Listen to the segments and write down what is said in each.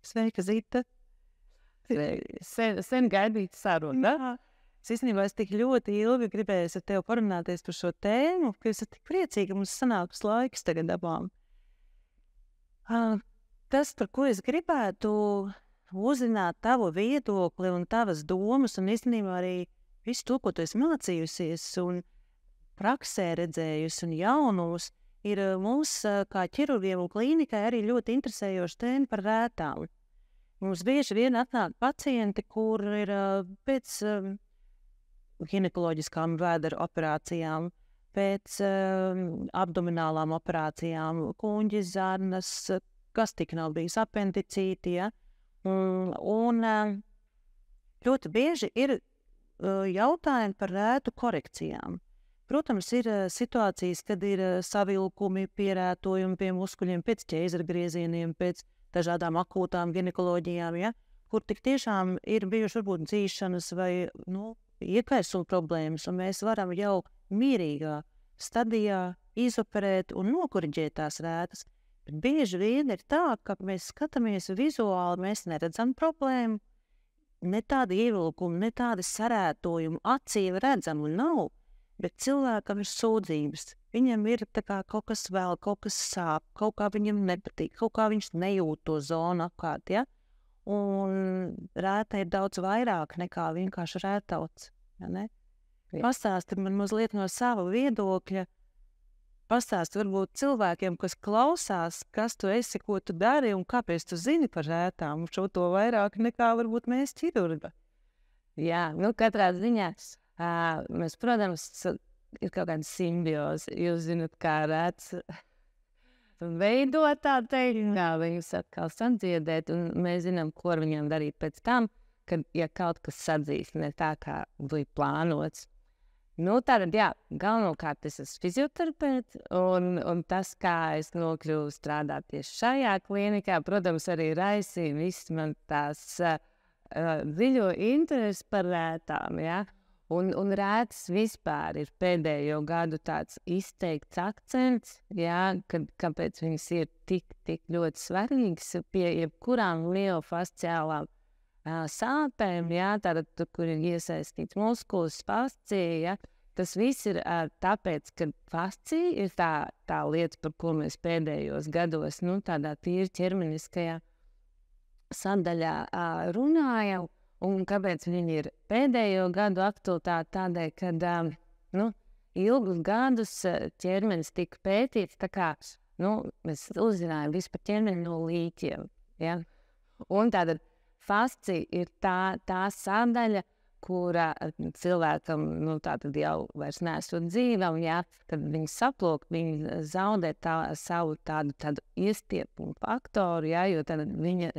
Sveika, Zita. Sen gaidīta saruna. Jā. Es īstenībā tik ļoti ilgi gribēju ar tevi parunāties par šo tēmu, ka es esmu tik priecīga, ka mums sanāks laiks tagad abām. Tas, par ko es gribētu uzzināt tavu viedokli un tavas domas, un īstenībā arī visu to, ko tu esi mācījusies un praksē redzējusi un jaunumus, ir mums kā ķirurgiem un klīnikai arī ļoti interesējoša tēma par rētām. Mums bieži vien atnāk pacienti, kur ir pēc ginekoloģiskām vēdera operācijām, pēc abdominālām operācijām, kuņģis, zarnas, kas tik nav bijis apendicīti, ja? Un ļoti bieži ir jautājumi par rētu korekcijām. Protams, ir situācijas, kad ir savilkumi, pierētojumi pie muskuļiem, pēc ķēzara griezieniem, pēc dažādām akūtām ginekoloģijām, ja? Kur tik tiešām ir bijuši varbūt dzīšanas vai iekaisuma problēmas, un mēs varam jau mierīgā stadijā izoperēt un nokoriģēt tās rētas. Bet bieži vien ir tā, ka mēs skatāmies vizuāli, mēs neredzam problēmu, ne tādi ievilkumi, ne tādi sarētojumi, acīm redzami nav, bet cilvēkam ir sūdzības. Viņam ir tā kā kaut kas vēl, kaut kas sāp, kaut kā viņam nepatīk, kaut kā viņš nejūt to zonu apkārt, ja? Un rēta ir daudz vairāk nekā vienkārši rētauts, ja ne? Pastāsti man mazliet no sava viedokļa, pastāsti varbūt cilvēkiem, kas klausās, kas tu esi, ko tu dari un kāpēc tu zini par rētām, šo to vairāk nekā varbūt mēs ķirurgi. Jā, katrā ziņā mēs, protams, ir kaut kāda simbioze. Jūs zināt, kā rēts veidot tā teikt, kā viņus atkal sadziedēt, un mēs zinām, ko ar viņiem darīt pēc tam, kad, ja kaut kas sadzīs ne tā, kā bija plānots. Tātad, jā, galvenokārt es esmu fizioterapeits, un tas, kā es nokļuvu strādāt tieši šajā klīnikā, protams, arī raisīja viss man tās dziļo interesi par rētām, jā. Un rētas vispār ir pēdējo gadu tāds izteikts akcents, jā, kāpēc viņas ir tik ļoti svarīgas pie jebkurām lielofasciālām sāpēm, jā, tātad, kur ir iesaistīts muskulis, fascija, jā. Tas viss ir tāpēc, ka fascija ir tā lieta, par ko mēs pēdējos gados, tādā tīri ķermeniskajā sadaļā runājam. Un kāpēc viņi ir pēdējo gadu aktualitāte? Tādēļ, kad ilgus gadus ķermenis tika pētīts, tā kā mēs uzzinājām visu par ķermeni no līķiem. Ja? Un tātad fascija ir tā sadaļa, kura cilvēkam tātad jau vairs nesot dzīvam, ja? Kad viņi saplok, viņi zaudē savu tādu iestiepumu faktoru, ja? Jo tad viņa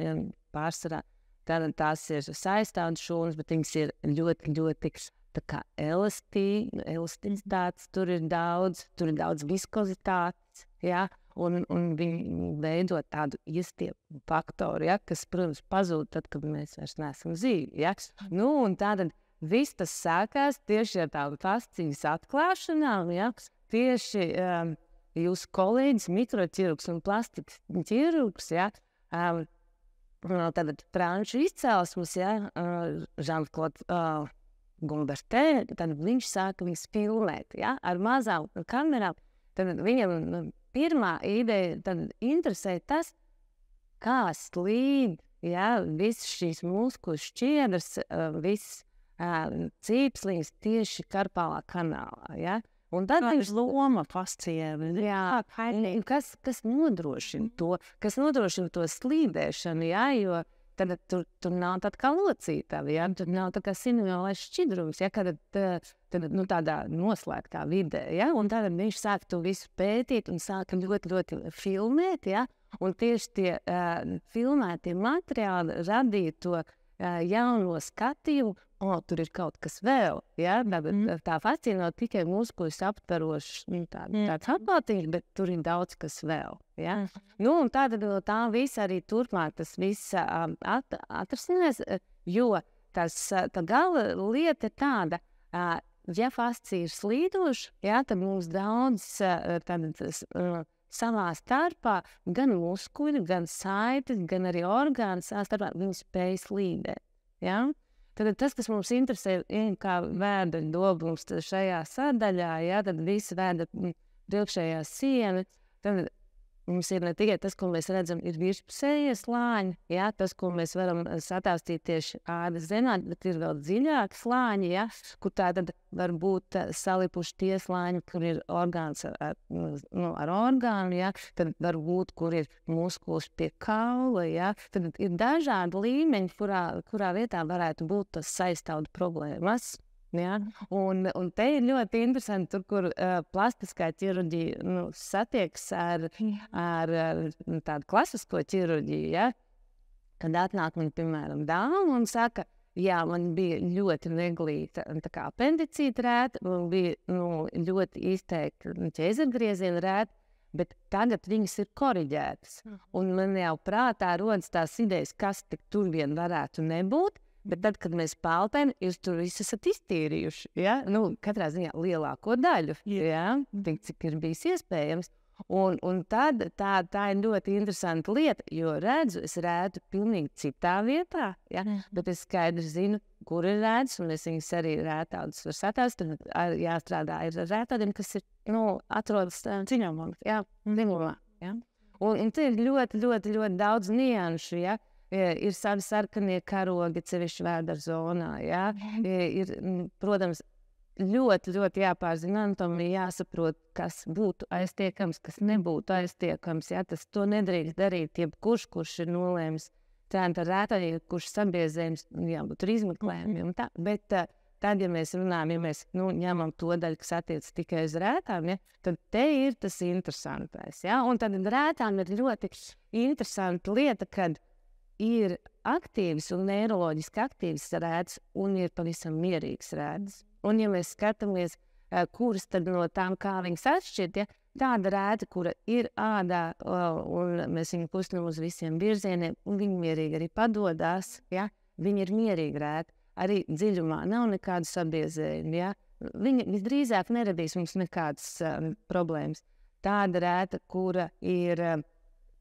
pārsvarā tātad tās ir saistāmas šūnas, bet viņas ir ļoti, ļoti tā kā elasticitātes, tur ir daudz viskozitātes, ja? Un viņi veido tādu iestiepumu faktoru, ja? Kas, protams, pazūd tad, kad mēs vairs neesam dzīvi, ja? Un tātad viss tas sākās tieši ar tādu fascijas atklāšanām, ja? Tieši jūsu kolēģis, mikroķirurgs un plastikas ķirurgs, ja? Tātad franču izcelsmes, ja, Jean-Claude Gumbertē, tad viņš sāka viņus filmēt, ja, ar mazām kamerām. Tad viņam pirmā ideja tad interesēja tas, kā slīd, ja, viss šīs muskuļu šķiedras, viss cīpsliņas tieši karpālā kanālā, ja. Un tad viņš loma fascijē. Jā, kas nodrošina to, to slīdēšanu, jā, jo tad tur nav tāda kā locītava, jā, tur nav tā kā sinuālais šķidrums, jā, kad tādā noslēgtā vidē, jā, un tad viņš sāk to visu pētīt un sāka ļoti, ļoti filmēt, jā, un tieši tie filmētie materiāli radīja to jauno skatījumu, tur ir kaut kas vēl, ja? Tā fascija nav tikai muskuļus aptverošs, tāds atklātīgs, bet tur ir daudz kas vēl, ja? Un tātad tā visa arī turpmāk tas viss atrasinās, jo tā gala lieta ir tāda, ja fascija ir slīdoša, ja, tad mums daudz savā starpā gan muskuļi, gan saites, gan arī orgāni savā starpā viņi spēj slīdēt. Ja? Tad tas, kas mums interesē, kā vēdera dobums šajā sadaļā, ja, tad visi vēdera priekšējā siena, tad mums ir ne tikai tas, ko mēs redzam, ir virspusējie slāņi, ja, tas, ko mēs varam satāstīt tieši ādas zemē, bet ir vēl dziļāki slāņi, ja, kur tā tad var būt salipuši tie slāņi, kur ir orgāns ar orgānu, ja, tad var būt, kur ir muskulis pie kaula, ja, tad ir dažādi līmeņi, kurā vietā varētu būt tas saistaudu problēmas. Ja? Un te ir ļoti interesanti, tur, kur plastiskā ķirurģija satiekas ar tādu klasisko ķirurģiju, ja? Kad atnāk man, piemēram, dāma un saka, jā, man bija ļoti neglīta apendicīta rēta, man bija ļoti izteikta ķēzergrieziena rēta, bet tagad viņas ir koriģētas. Un man jau prātā rodas tās idejas, kas tik tur vien varētu nebūt. Bet tad, kad mēs pelpējam, jūs tur visi esat iztīrījuši. Ja? Katrā ziņā lielāko daļu, ja? Tik, cik ir bijis iespējams. Un tad tā ir ļoti interesanta lieta, jo es redzu pilnīgi citā vietā, ja? Bet es skaidri zinu, kur ir rētas, un es viņas arī rētādus var satās. Tad jāstrādā ar rētādiem, kas ir, atrodas ciņomā, dzimumā. Ja? Un te ir ļoti, ļoti, ļoti daudz nianšu, ja? Ir savi sarkanie karogi, sevišķi vēdera zonā. Ja? Ir, protams, ļoti, ļoti jāpārzina anatomija, jāsaprot, kas būtu aiztiekams, kas nebūtu aiztiekams. Ja? To nedrīkst darīt jebkurš ir nolēmis strādāt ar rētājiem, kurš sabiezējums, jābūt ar izmeklējumiem. Bet tad, ja mēs runājam, ja mēs ņemam to daļu, kas attiec tikai uz rētām, ja? Tad te ir tas interesantais. Ja? Un tad rētām ir ļoti interesanta lieta, kad ir aktīvs un neiroloģiski aktīvs rētas un ir pavisam mierīgs rētas. Un, ja mēs skatāmies, kuras tad no tām, kā viņas atšķirt, ja, tāda rēta, kura ir ādā, un mēs viņu kustinām uz visiem virzieniem, un viņi mierīgi arī padodās, ja, viņi ir mierīgi rēta. Arī dziļumā nav nekādu sabiezējumu, ja. Viņi visdrīzāk neradīs mums nekādas problēmas. Tāda rēta, kura ir,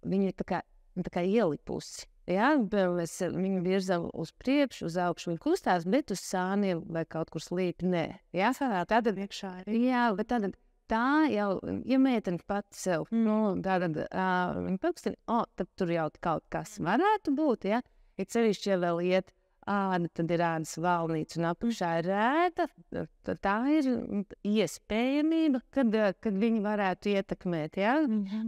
viņa tā kā ielipusi. Ja, mēs viņu virzam uz priekšu, uz augšu, viņa kustās, bet uz sāniem vai kaut kur slīp, nē. Ja? Tātad iekšā arī. Jā, bet tātad tā jau, ja meitene pati sev, tātad viņa pakustina, tad tur jau kaut kas varētu būt, ja? Ir sevišķi, ja vēl iet āda, tad ir ādas valnīca un apakšā ir rēta, tā ir iespējamība, kad viņi varētu ietekmēt, ja?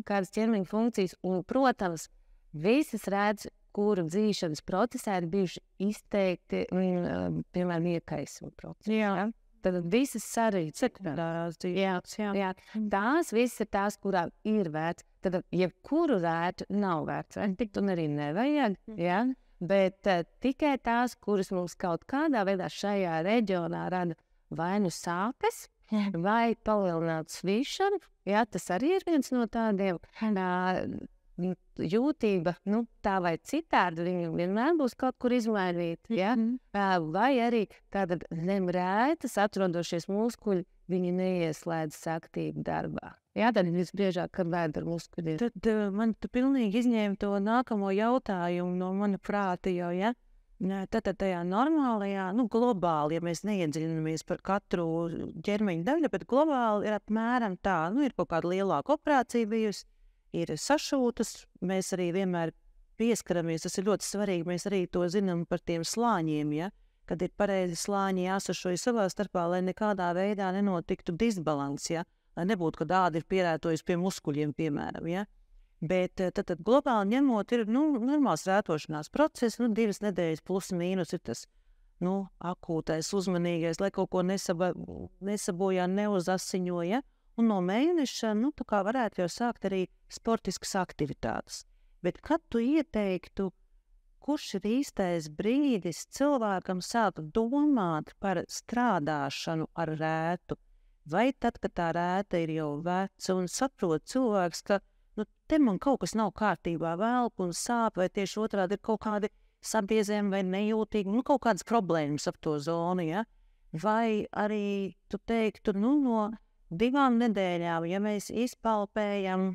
Kādas ķermeņa funkcijas, un, protams, visas rētas, kuru dzīšanas procesā ir bijuši izteikti, piemēram, iekaisuma procesi. Jā. Tad visas sarītas. Jā. Tās visas ir tās, kurām ir vērts. Tad jebkuru rētu nav vērts. Tikt un arī nevajag. Ja? Bet tikai tās, kuras mums kaut kādā veidā šajā reģionā rada vai nu sāpes, vai palielināt svīšanu. Ja? Tas arī ir viens no tādiem jūtība, tā vai citādi, viņi vienmēr būs kaut kur izmainīti, ja? Vai arī tātad zem rētas atrodošies muskuļi, viņi neieslēdzas aktīvi darbā. Jā, tad visbiežāk, kad vēdera muskuļi ir. Tad man tu pilnīgi izņēma to nākamo jautājumu no mana prāta jau, ja? Tātad tajā normālajā, globāli, ja mēs neiedziļinamies par katru ķermeņa daļu, bet globāli ir apmēram tā, ir kaut kāda lielāka operācija bijusi, ir sašūtas, mēs arī vienmēr pieskaramies, tas ir ļoti svarīgi, mēs arī to zinām par tiem slāņiem, ja? Kad ir pareizi slāņi jāsašoja savā starpā, lai nekādā veidā nenotiktu disbalans, ja? Lai nebūtu, kad āda ir pierētojusi pie muskuļiem, piemēram, ja? Bet tad globāli ņemot ir normāls rētošanās process, 2 nedēļas plus mīnus ir tas akūtais, uzmanīgais, lai kaut ko nesabojā, neuzasiņoja. Un no mēneša, tā kā varētu jau sākt arī sportiskas aktivitātes. Bet kad tu ieteiktu, kurš ir īstais brīdis cilvēkam sākt domāt par strādāšanu ar rētu? Vai tad, kad tā rēta ir jau veca un saprot cilvēks, ka te man kaut kas nav kārtībā, velk un sāp, vai tieši otrādi ir kaut kādi sabiezējumi vai nejūtīgi, kaut kādas problēmas ap to zonu, ja? Vai arī tu teiktu, no 2 nedēļām, ja mēs izpalpējam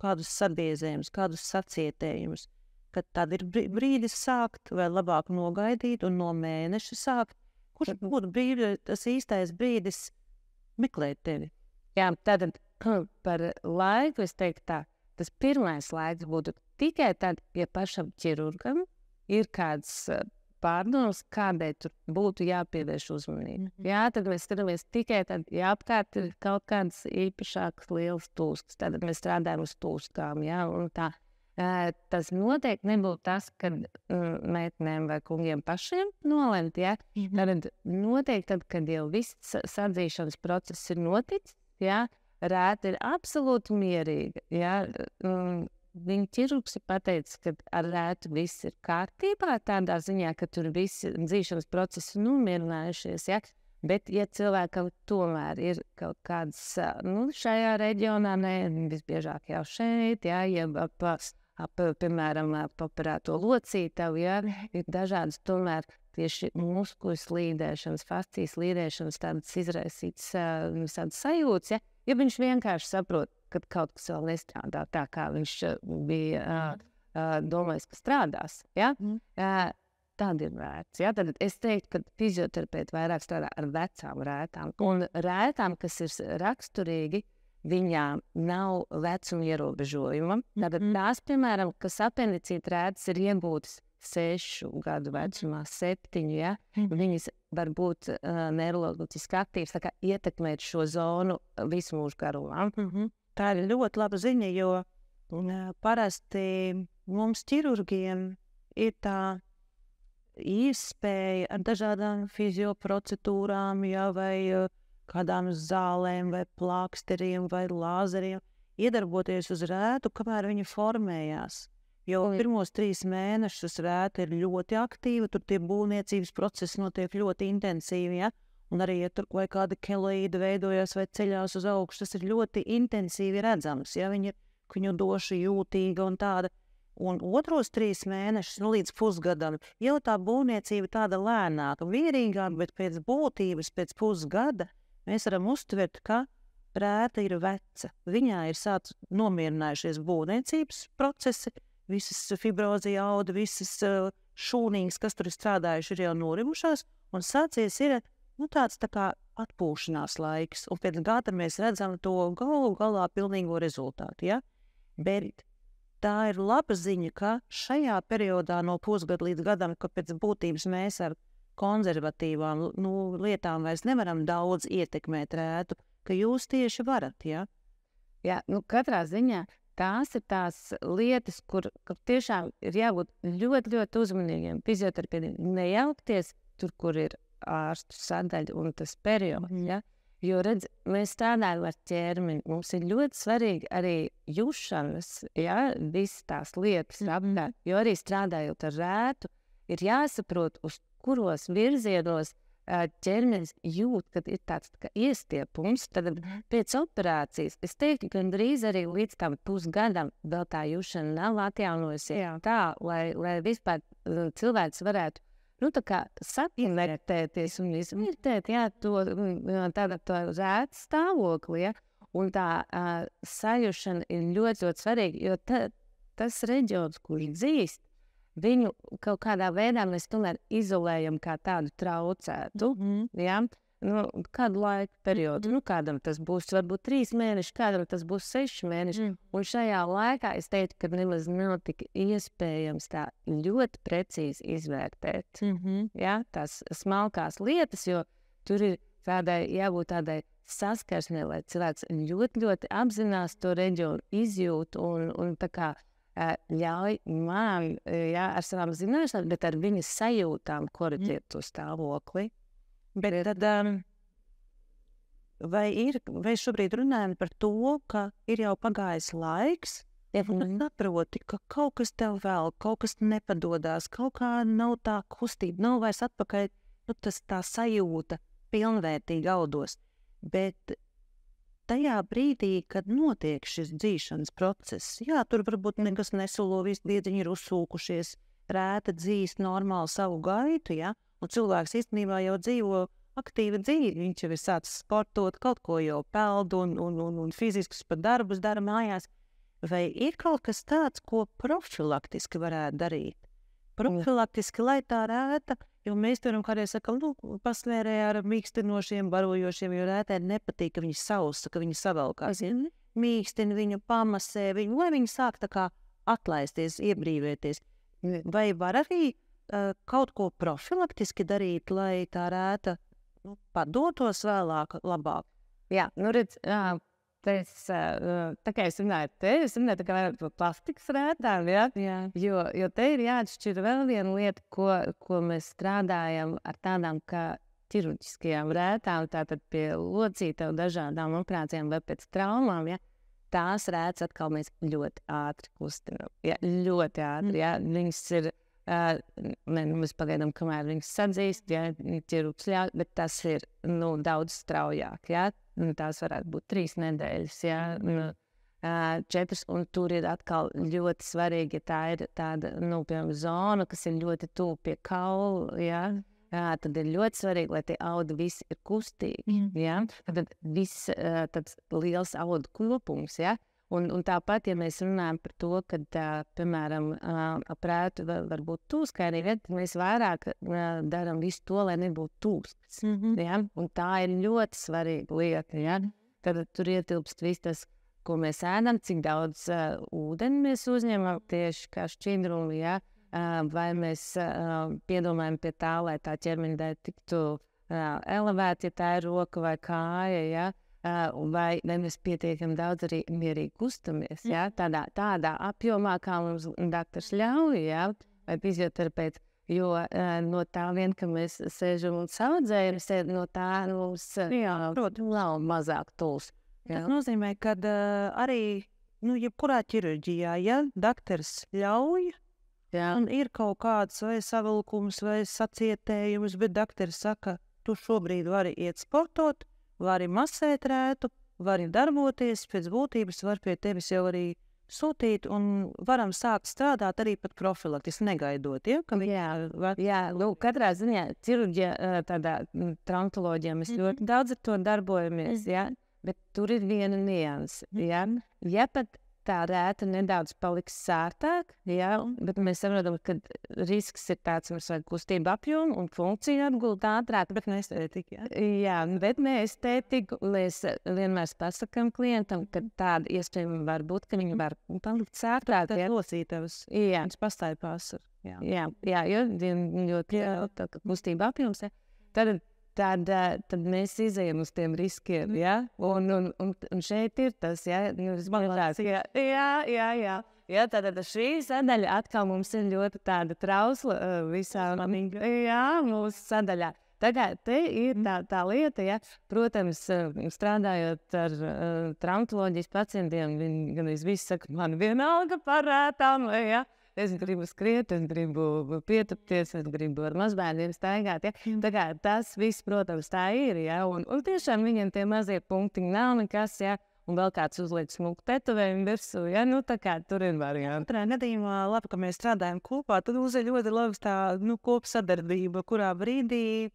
kādus sabiezējumus, kādus sacietējumus, kad tad ir brīdis sākt vai labāk nogaidīt un no mēneša sākt. Kurš būtu tas īstais brīdis meklēt tevi? Jā, tātad par laiku es teiktu tā, tas pirmais laiks būtu tikai tad, ja pašam ķirurgam ir kāds pārdoms, kādai tur būtu jāpievērš uzmanība. Jā, tad mēs skatāmies tikai tad, ja apkārt ir kaut kāds īpašāks liels tūsks, tad mēs strādājam uz tūskām, jā, un tā. Tas noteikti nebūtu tas, kad meitenēm vai kungiem pašiem nolemt, jā. Tad noteikti tad, kad jau viss sadzīšanas process ir noticis, jā, rēta ir absolūti mierīga, jā. Viņa ķirurgs ir pateicis, ka ar rētu viss ir kārtībā, tādā ziņā, ka tur visi dzīšanas procesi nomierinājušies, ja? Bet, ja cilvēkam tomēr ir kaut kāds, šajā reģionā, ne, visbiežāk jau šeit, ja, jeb piemēram, operēto locītavu, ja, ir dažādas tomēr tieši muskuļu slīdēšanas, fascijas slīdēšanas, tādas izraisītas tādas sajūtas, ja viņš vienkārši saprot, kad kaut kas vēl nestrādā tā, kā viņš bija domājis, ka strādās. Ja? Tad ir rēts. Ja? Tad es teiktu, ka fizioterapeiti vairāk strādā ar vecām rētām. Un rētām, kas ir raksturīgi, viņām nav vecuma ierobežojuma. Tātad tās, piemēram, kas apendicīta rētas ir iegūtas 6 gadu vecumā, 7, ja? Viņas var būt neiroloģiski aktīvas, tā kā ietekmēt šo zonu visu mūžu garumā. Tā ir ļoti laba ziņa, jo parasti mums ķirurgiem ir tā iespēja ar dažādām fizioprocedūrām, ja, vai kādām zālēm, vai plāksteriem, vai lāzeriem iedarboties uz rētu, kamēr viņa formējās. Jo pirmos 3 mēnešus rēta ir ļoti aktīva, tur tie būvniecības procesi notiek ļoti intensīvi, ja? Un arī, ja tur vai kāda keloīda veidojas vai ceļās uz augšu, tas ir ļoti intensīvi redzams, ja? Viņa ir kņudoša, jūtīga un tāda. Un otros 3 mēnešus, līdz pusgadam, jau tā būvniecība tāda lēnāka, mierīgāka, bet pēc būtības, pēc pusgada, mēs varam uztvert, ka rēta ir veca. Viņā ir nomierinājušies būvniecības procesi, visas fibrozija auda, visas šūnīgas, kas tur ir strādājuši, ir jau norimušās, un sācies ir tāds tā kā atpūšanās laiks, un pēc gada mēs redzam to galu galā pilnīgo rezultātu, ja? Bet tā ir laba ziņa, ka šajā periodā no pusgada līdz gadam, ka pēc būtības mēs ar konservatīvām lietām vairs nevaram daudz ietekmēt rētu, ka jūs tieši varat, ja? Jā, katrā ziņā tās ir tās lietas, kur tiešām ir jābūt ļoti, ļoti uzmanīgiem fizioterapeitiem, nejaukties tur, kur ir ārstu sadaļa un tas periods, ja? Jo, redz, mēs strādājam ar ķermeni, mums ir ļoti svarīgi arī jušanas, ja? Visas tās lietas apkārt, jo arī strādājot ar rētu, ir jāsaprot, uz kuros virzienos ķermenis jūt, kad ir tāds tā kā iestiepums, tad pēc operācijas, es teiktu, ka gandrīz arī līdz tam pusgadam vēl tā jušana nav atjaunojusies tā, lai vispār cilvēks varētu tā kā sapinertēties un izvērtēt, jā, to rētu stāvokli, ja? Un tā sajušana ir ļoti, ļoti svarīga, jo tas reģions, kur dzīst, viņu kaut kādā veidā mēs tomēr izolējam kā tādu traucētu, ja? Kādu laiku periodu, kādam tas būs varbūt 3 mēneši, kādam tas būs 6 mēneši, un šajā laikā es teiktu, ka nemaz nav tik iespējams tā ļoti precīzi izvērtēt, ja? Tās smalkās lietas, jo tur ir jābūt tādai saskarsmē, lai cilvēks ļoti, ļoti apzinās to reģionu, izjūt un tā kā ļauj man, ja, ar savām zināšanām, bet ar viņas sajūtām korrigēt to stāvokli. Bet tad, vai šobrīd runājam par to, ka ir jau pagājis laiks, un tu saproti, ka kaut kas tev vēl, kaut kas nepadodās, kaut kā nav tā kustība, nav vairs atpakaļ, tā sajūta pilnvērtīgi audos. Bet tajā brīdī, kad notiek šis dzīšanas process, jā, tur varbūt nekas nesulo, visi diedziņi ir uzsūkušies, rēta dzīst normāli savu gaitu, ja? Un cilvēks īstenībā jau dzīvo aktīva dzīve, viņš jau ir sācis sportot, kaut ko jau peld un fiziskus pat darbus dara mājās, vai ir kaut kas tāds, ko profilaktiski varētu darīt? Profilaktiski, lai tā rēta, jo mēs turam kādreiz sakam, pasmērē ar mīkstinošiem, barojošiem, jo rētai nepatīk, ka viņi sausa, ka viņi savalkās. Mīkstina viņu, pamasē viņu, lai viņi sāk tā kā atlaisties, iebrīvēties. Vai var arī kaut ko profilaktiski darīt, lai tā rēta padotos vēlāk labāk? Jā, redz, tā kā es runāju tā kā vairāk par plastikas rētām, jo te ir jāatšķir vēl viena lieta, ko mēs strādājam ar tādām kā ķirurģiskajām rētām, tātad pie locītām dažādām operācijām vai pēc traumām, tās rētas atkal mēs ļoti ātri kustinām, ļoti ātri, viņas ir, mēs pagaidām, kamēr viņas sadzīst, ķirurgs ļauj, bet tas ir, daudz straujāk, tās varētu būt 3 nedēļas, 4, un tur ir atkal ļoti svarīgi, ja tā ir tāda, piemēram, zona, kas ir ļoti tuvu pie kaula, tad ir ļoti svarīgi, lai tie audi visi ir kustīgi, tad viss tāds liels audu kopums, un tāpat, ja mēs runājam par to, kad, piemēram, ap rētu varbūt tūskainī, tad mēs vairāk daram visu to, lai nebūtu tūskas, un tā ir ļoti svarīga lieta, tad tur ietilpst viss tas, ko mēs ēdam, cik daudz ūdeni mēs uzņemam tieši kā šķidrumi, vai mēs piedomājam pie tā, lai tā ķermeņa daļa tiktu elevēta, ja tā ir roka vai kāja, vai mēs pietiekami daudz arī mierīgi kustamies, tādā apjomā, kā mums daktars ļauj, vai fizioterapeits, jo no tā vien, ka mēs sēžam un saudzējam, no tā mums nav mazāk tūs. Tas nozīmē, ka arī, jebkurā ķirurģijā, daktars ļauj, un ir kaut kāds vai savilkums vai sacietējums, bet daktars saka, tu šobrīd vari iet sportot, vari masēt rētu, vari darboties, pēc būtības var pie tevis jau arī sūtīt, un varam sākt strādāt arī pat profilaktiski negaidot, katrā ziņā ķirurģija, tādā traumatoloģijā mēs ļoti daudz ar to darbojamies, bet tur ir viena nianse, ja pat tā rēta nedaudz paliks sārtāk, bet mēs saprotam, ka risks ir tāds, mums vajag kustību apjomu un funkciju atgūt ātrāk. Bet ne estētika, bet ne estētika. Mēs vienmēr pasakam klientam, ka tāda iespējama var būt, ka viņi var palikt sārtāk. Tā locītavas, viņas pastāipās. Jo ļoti kustība apjoms, tad mēs izejam uz tiem riskiem, un šeit ir tas, manuprāt, tātad šī sadaļa atkal mums ir ļoti tāda trausla visā mūsu sadaļā. Tagad te ir tā lieta, protams, strādājot ar traumatoloģijas pacientiem, viņi gan visi saka, man vienalga par rētām, es gribu skriet, es gribu pietupties, es gribu ar mazbērniem staigāt, Tā kā tas viss, protams, tā ir, un tiešām viņiem tie mazie punktiņi nav nekas, un vēl kāds uzliek smuku tetovējumu virsū, tā kā tur ir varianti. Katrā gadījumā labi, ka mēs strādājam kopā, tad uzveļ ļoti labi tā, kopsadarbība, kurā brīdī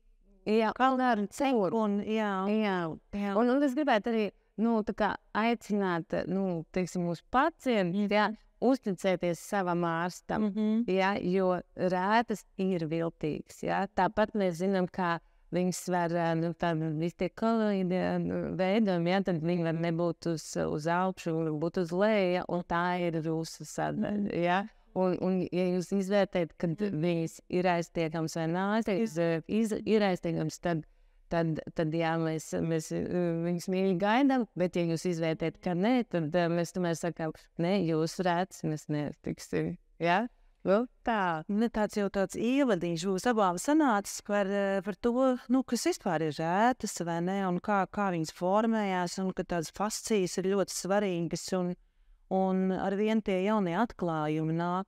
kalnāri ceļ. Un es gribētu arī, tā kā aicināt, teiksim, mūsu pacientus, uzticēties savam ārstam, jo rētas ir viltīgas. Tāpat mēs zinām, kā viņas var, visi tie koloīdi veidojumi, tad viņi var nebūt uz augšu, būt uz leju, un tā ir rūsa sadaļa. Un ja jūs izvērtējat, kad viņas ir aiztiekams vai nav ir aiztiekams, tad mēs viņus mīļi gaidām, bet ja jūs izvērtējat, ka nē, tad mēs tomēr sakām, nē, jūs rētas, mēs netiksim, tā. Tāds jau tāds ievadiņš būs abām sanācis par to, kas vispār ir rētas, vai ne, un kā viņas formējās, un ka tādas fascijas ir ļoti svarīgas, un arvien tie jaunie atklājumi nāk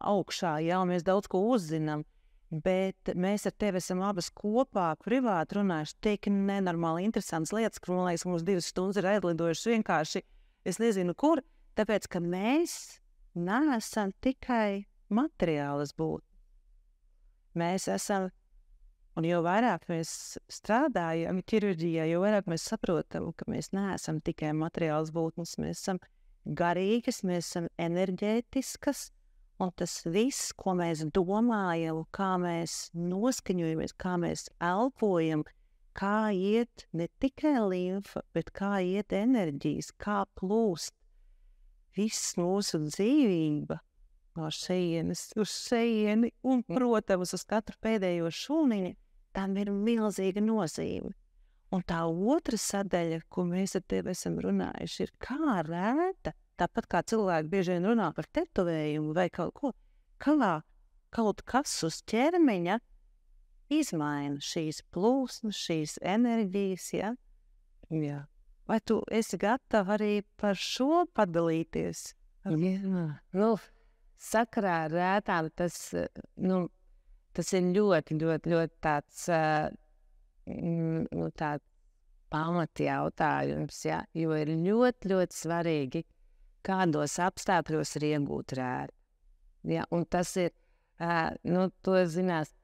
augšā, un mēs daudz ko uzzinām. Bet mēs ar tevi esam abas kopā privāti runājuši tik nenormāli interesantas lietas, ka man liekas, mums 2 stundas ir aizlidojušas vienkārši, es nezinu kur, tāpēc, ka mēs neesam tikai materiālas būt. Mēs esam, un jo vairāk mēs strādājam ķirurģijā, jo vairāk mēs saprotam, ka mēs neesam tikai materiālas būtnes, mēs esam garīgas, mēs esam enerģētiskas, un tas viss, ko mēs domājam, kā mēs noskaņojamies, kā mēs elpojam, kā iet ne tikai limfa, bet kā iet enerģijas, kā plūst viss mūsu dzīvība no šejienes uz šejieni un, protams, uz katru pēdējo šūniņu, tam ir milzīga nozīme. Un tā otra sadaļa, ko mēs ar tevi esam runājuši, ir kā rēta, tāpat kā cilvēki bieži vien runā par tetovējumu vai kaut ko, kā kaut kas uz ķermeņa izmaina šīs plūsmas, šīs enerģijas, ja? Jā. Vai tu esi gatava arī par šo padalīties? Jā. Nu, sakarā ar rētām tas ir ļoti, ļoti, ļoti tāds, tāds pamatjautājums, ja? Jo ir ļoti, ļoti svarīgi, kādos apstākļos ir iegūt rētu. Ja? Un tas ir, to zinās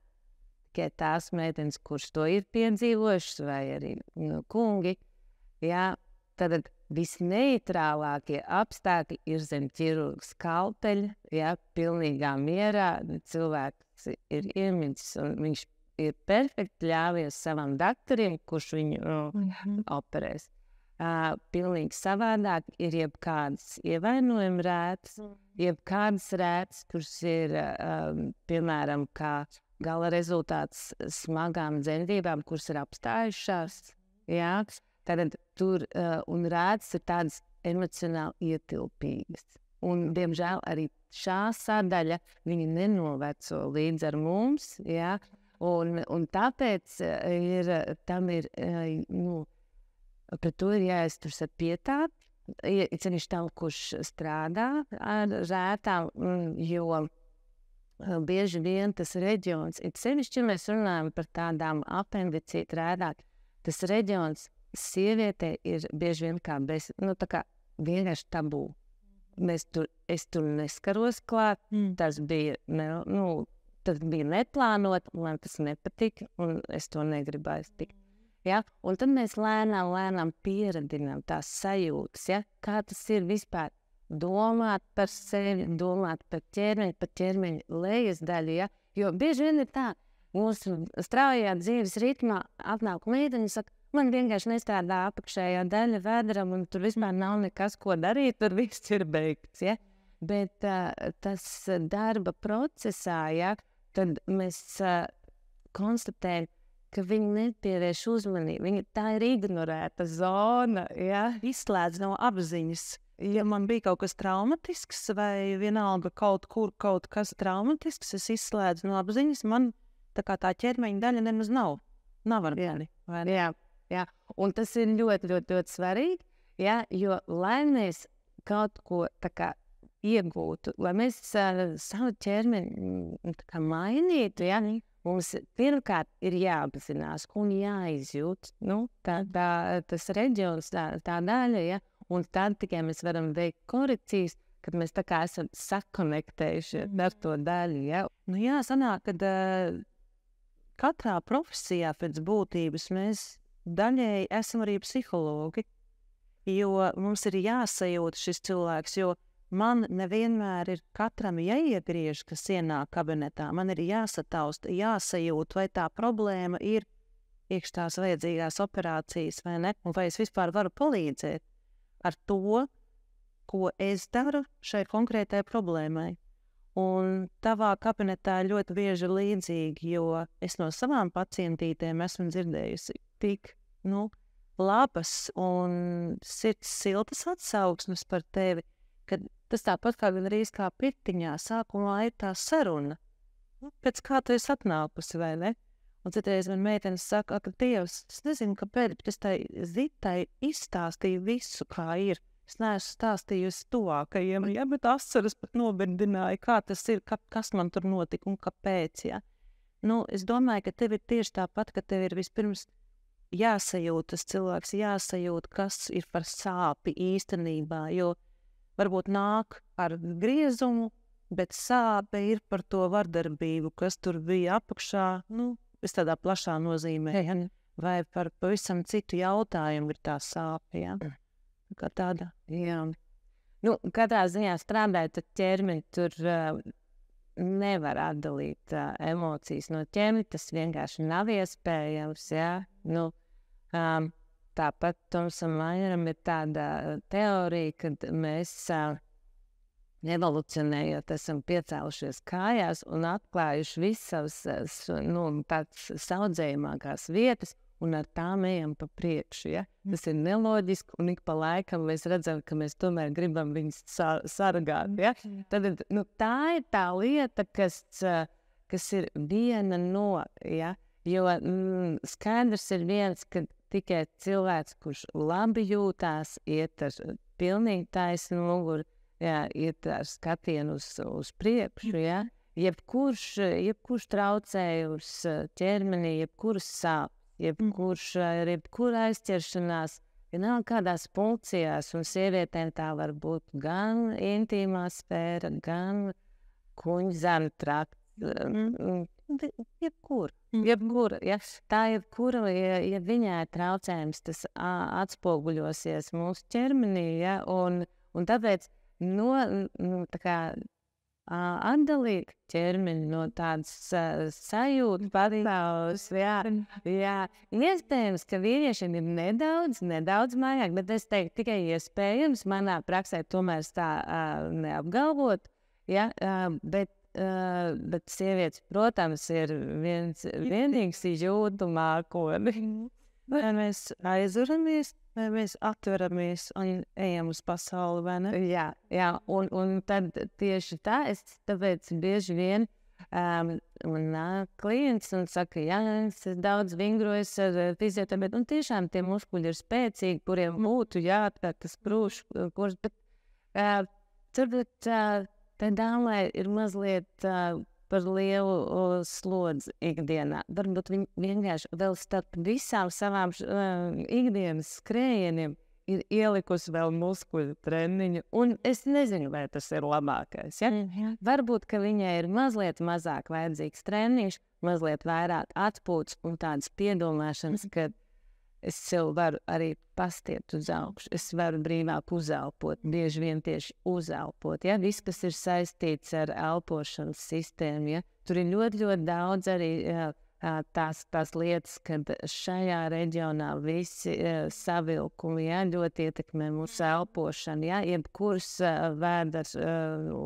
tikai tās meitenes, kurš to ir piedzīvojušas, vai arī kungi. Ja? Tad visneitrālākie apstākļi ir zem ķirurga skalpeļa, ja? Pilnīgā mierā. Cilvēks ir iemidzis un viņš ir perfekti ļāvies savam doktorim, kurš viņu operēs. Pilnīgi savādāk ir jebkādas ievainojuma rētas, jebkādas rētas, kuras ir, piemēram, kā gala rezultāts smagām dzemdībām, kuras ir apstājušās. Jā? Tad tur un rētas ir tādas emocionāli ietilpīgas. Un, diemžēl, arī šā sadaļa viņa nenoveco līdz ar mums. Jā? Un tāpēc tam ir, pret to ir jāizturas ar pietāti. Ceļš tam, kurš strādā ar rētām, jo bieži vien tas reģions, sevišķi, ja mēs runājam par tādām apendicītu rētām, tas reģions sievietē ir bieži vien kā vienkārši tabū. Es tur neskaros klāt, tas bija, tas bija neplānot, man tas nepatika, un es to negribēju tikt. Ja? Un tad mēs lēnām pieradinām tās sajūtas, ja? Kā tas ir vispār domāt par sevi, domāt par ķermeņa lejas daļu. Ja? Jo bieži vien ir tā, mūsu straujajā dzīves ritmā atnāk meitene un saka, man vienkārši nestrādā apakšējā daļa vēderam, un tur vispār nav nekas, ko darīt, tur viss ir beigts. Ja? Bet tas darba procesā, ja, tad mēs konstatējam, ka viņi nepievērš uzmanību. Tā ir ignorēta zona. Ja? Izslēdz no apziņas. Ja man bija kaut kas traumatisks vai vienalga kaut kas traumatisks, es izslēdzu no apziņas, man tā ķermeņa daļa nemaz nav. Nav ar vieni. Jā. Un tas ir ļoti, ļoti, ļoti svarīgi, ja? Jo lai mēs kaut ko iegūtu, lai mēs savu ķermeni mainītu, ja? Mums pirmkārt ir jāapzinās un jāizjūt tas reģions, tā daļa, ja? Un tad tikai mēs varam veikt korekcijas, kad mēs esam sakonektējuši ar to daļu. Ja? Jā, sanāk, kad katrā profesijā pēc būtības mēs daļēji esam arī psihologi, jo mums ir jāsajūt šis cilvēks, jo man nevienmēr ir katram jāiegriež, kas ienāk kabinetā. Man ir jāsataust, jāsajūt, vai tā problēma ir iekš tās vajadzīgās operācijas vai ne, un vai es vispār varu palīdzēt ar to, ko es daru šai konkrētai problēmai. Un tavā kabinetā ļoti bieži līdzīgi, jo es no savām pacientītēm esmu dzirdējusi tik, labas un sirds siltas atsauksmes par tevi, kad tas tāpat kā gandrīz kā pirtiņā sākumā ir tā saruna. Pēc kā tu esi atnākusi, vai ne? Un citreiz man meitenes saka, ka Dievs, es nezinu, kāpēc, bet es tai Zitai izstāstīju visu, kā ir. Es neesmu stāstījusi tuvākajiem, ja, bet asaras pat noberdināja, kā tas ir, kas man tur notika un kāpēc, ja. Es domāju, ka tev ir tieši tāpat, ka tev ir vispirms jāsajūt tas cilvēks, jāsajūt, kas ir par sāpi īstenībā, jo varbūt nāk ar griezumu, bet sāpe ir par to vardarbību, kas tur bija apakšā, es tādā plašā nozīmē, ja? Vai par pavisam citu jautājumu ir tā sāpe, ja? Kā tāda. Jā. Nu, katrā ziņā strādājot ar ķermeni, tur nevar atdalīt emocijas no ķermeņa. Tas vienkārši nav iespējams. Ja? Nu, tāpat Tomsam Maieram ir tāda teorija, ka mēs evolucionējot esam piecēlušies kājās un atklājuši visas tādas saudzējumākās vietas, un ar tām ejam pa priekšu. Ja? Tas ir neloģiski, un ik pa laikam mēs redzam, ka mēs tomēr gribam viņus sargāt. Ja? Tad tā ir tā lieta, kas ir viena no. Ja? Jo skaidrs ir viens, ka tikai cilvēks, kurš labi jūtās, iet ar pilnīgi taisnu muguru, ja? Iet ar skatienu uz priekšu. Ja? Jebkurš traucējums ķermenī, jebkuras sāp, jebkura aizķeršanās, nav kādās funkcijās, un sievietēm tā var būt gan intīmā sfēra, gan kuņģzarnu trakts, jebkura. Ja? Tā jebkura, ja viņai traucējums, tas atspoguļosies mūsu ķermenī, ja? Un tāpēc tā kā atdalīt ķermeni no tādas sajūtas pasaules. Jā. Iespējams, ka vīriešiem ir nedaudz mājāk, bet es teiktu tikai iespējams. Manā praksē tomēr tā neapgalvot. Ja? Bet sievietes, protams, ir vienīgs jūtu mākoni. Vai mēs aizveramies, vai mēs atveramies un ejam uz pasauli, vai ne? Jā. Un tad tieši tā, tāpēc bieži vien man nāk klients un saka, jā, es daudz vingrojos ar fizioterapeitu, un tiešām tie muskuļi ir spēcīgi, kuriem būtu jāatver tas kurs, bet turbūt tā dāmai ir mazliet par lielu slodzi ikdienā. Varbūt viņi vienkārši vēl starp visām savām ikdienas skrējieniem ir ielikusi vēl muskuļu treniņu, un es nezinu, vai tas ir labākais. Ja? Varbūt, ka viņai ir mazliet mazāk vajadzīgs treniņš, mazliet vairāk atpūtas un tādas piedomāšanas, ka es sev varu arī pastiet uz augšu, es varu brīvāk uzelpot, bieži vien tieši uzelpot. Ja? Viss, kas ir saistīts ar elpošanas sistēmu, ja? Tur ir ļoti, ļoti daudz arī tās lietas, kad šajā reģionā visi savilkumi, ja? Ļoti ietekmē mūsu elpošanu, ja? Jebkuras vēders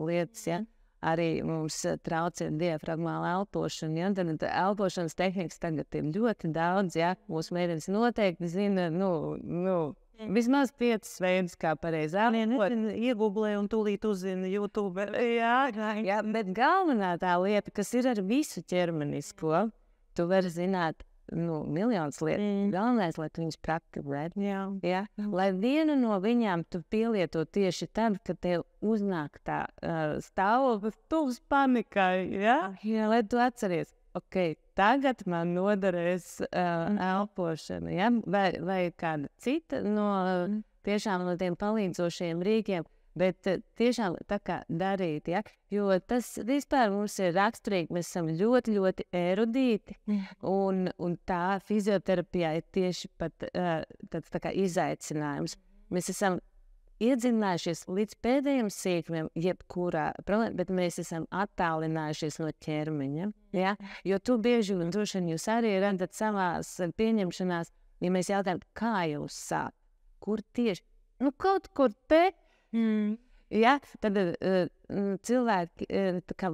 lietas, ja? Arī mums traucē diafragmāla elpošana. Ja? Tad elpošanas tehnikas tagad ir ļoti daudz. Ja? Mūsu meitenes noteikti zina, vismaz 5 veidus, kā pareizi elpot. Iegooglē un tūlīt uzzina YouTube. Jā, bet galvenā tā lieta, kas ir ar visu ķermenisko, tu vari zināt miljonus lietu. Galvenais, lai tu viņus praktizētu. Ja? Lai vienu no viņām tu pielieto tieši tad, kad tev uznāk tā stāvoklis, tuvs panikai. Ja? Lai tu atceries, ok, tagad man noderēs elpošana. Ja? Vai kāda cita tiešām no tiem palīdzošiem rīkiem. Bet tiešām tā kā darīt, ja? Jo tas vispār mums ir raksturīgi, mēs esam ļoti, ļoti erudīti, un tā fizioterapijā ir tieši pat tāds tā kā izaicinājums. Mēs esam iedzinājušies līdz pēdējiem sīkumiem, jebkurā problēma, bet mēs esam attālinājušies no ķermeņa, ja? Jo tu bieži, un droši vien jūs arī redzat savās pieņemšanās, ja mēs jautājam, kā jūs sāp, kur tieši, kaut kur te, ja, tad cilvēki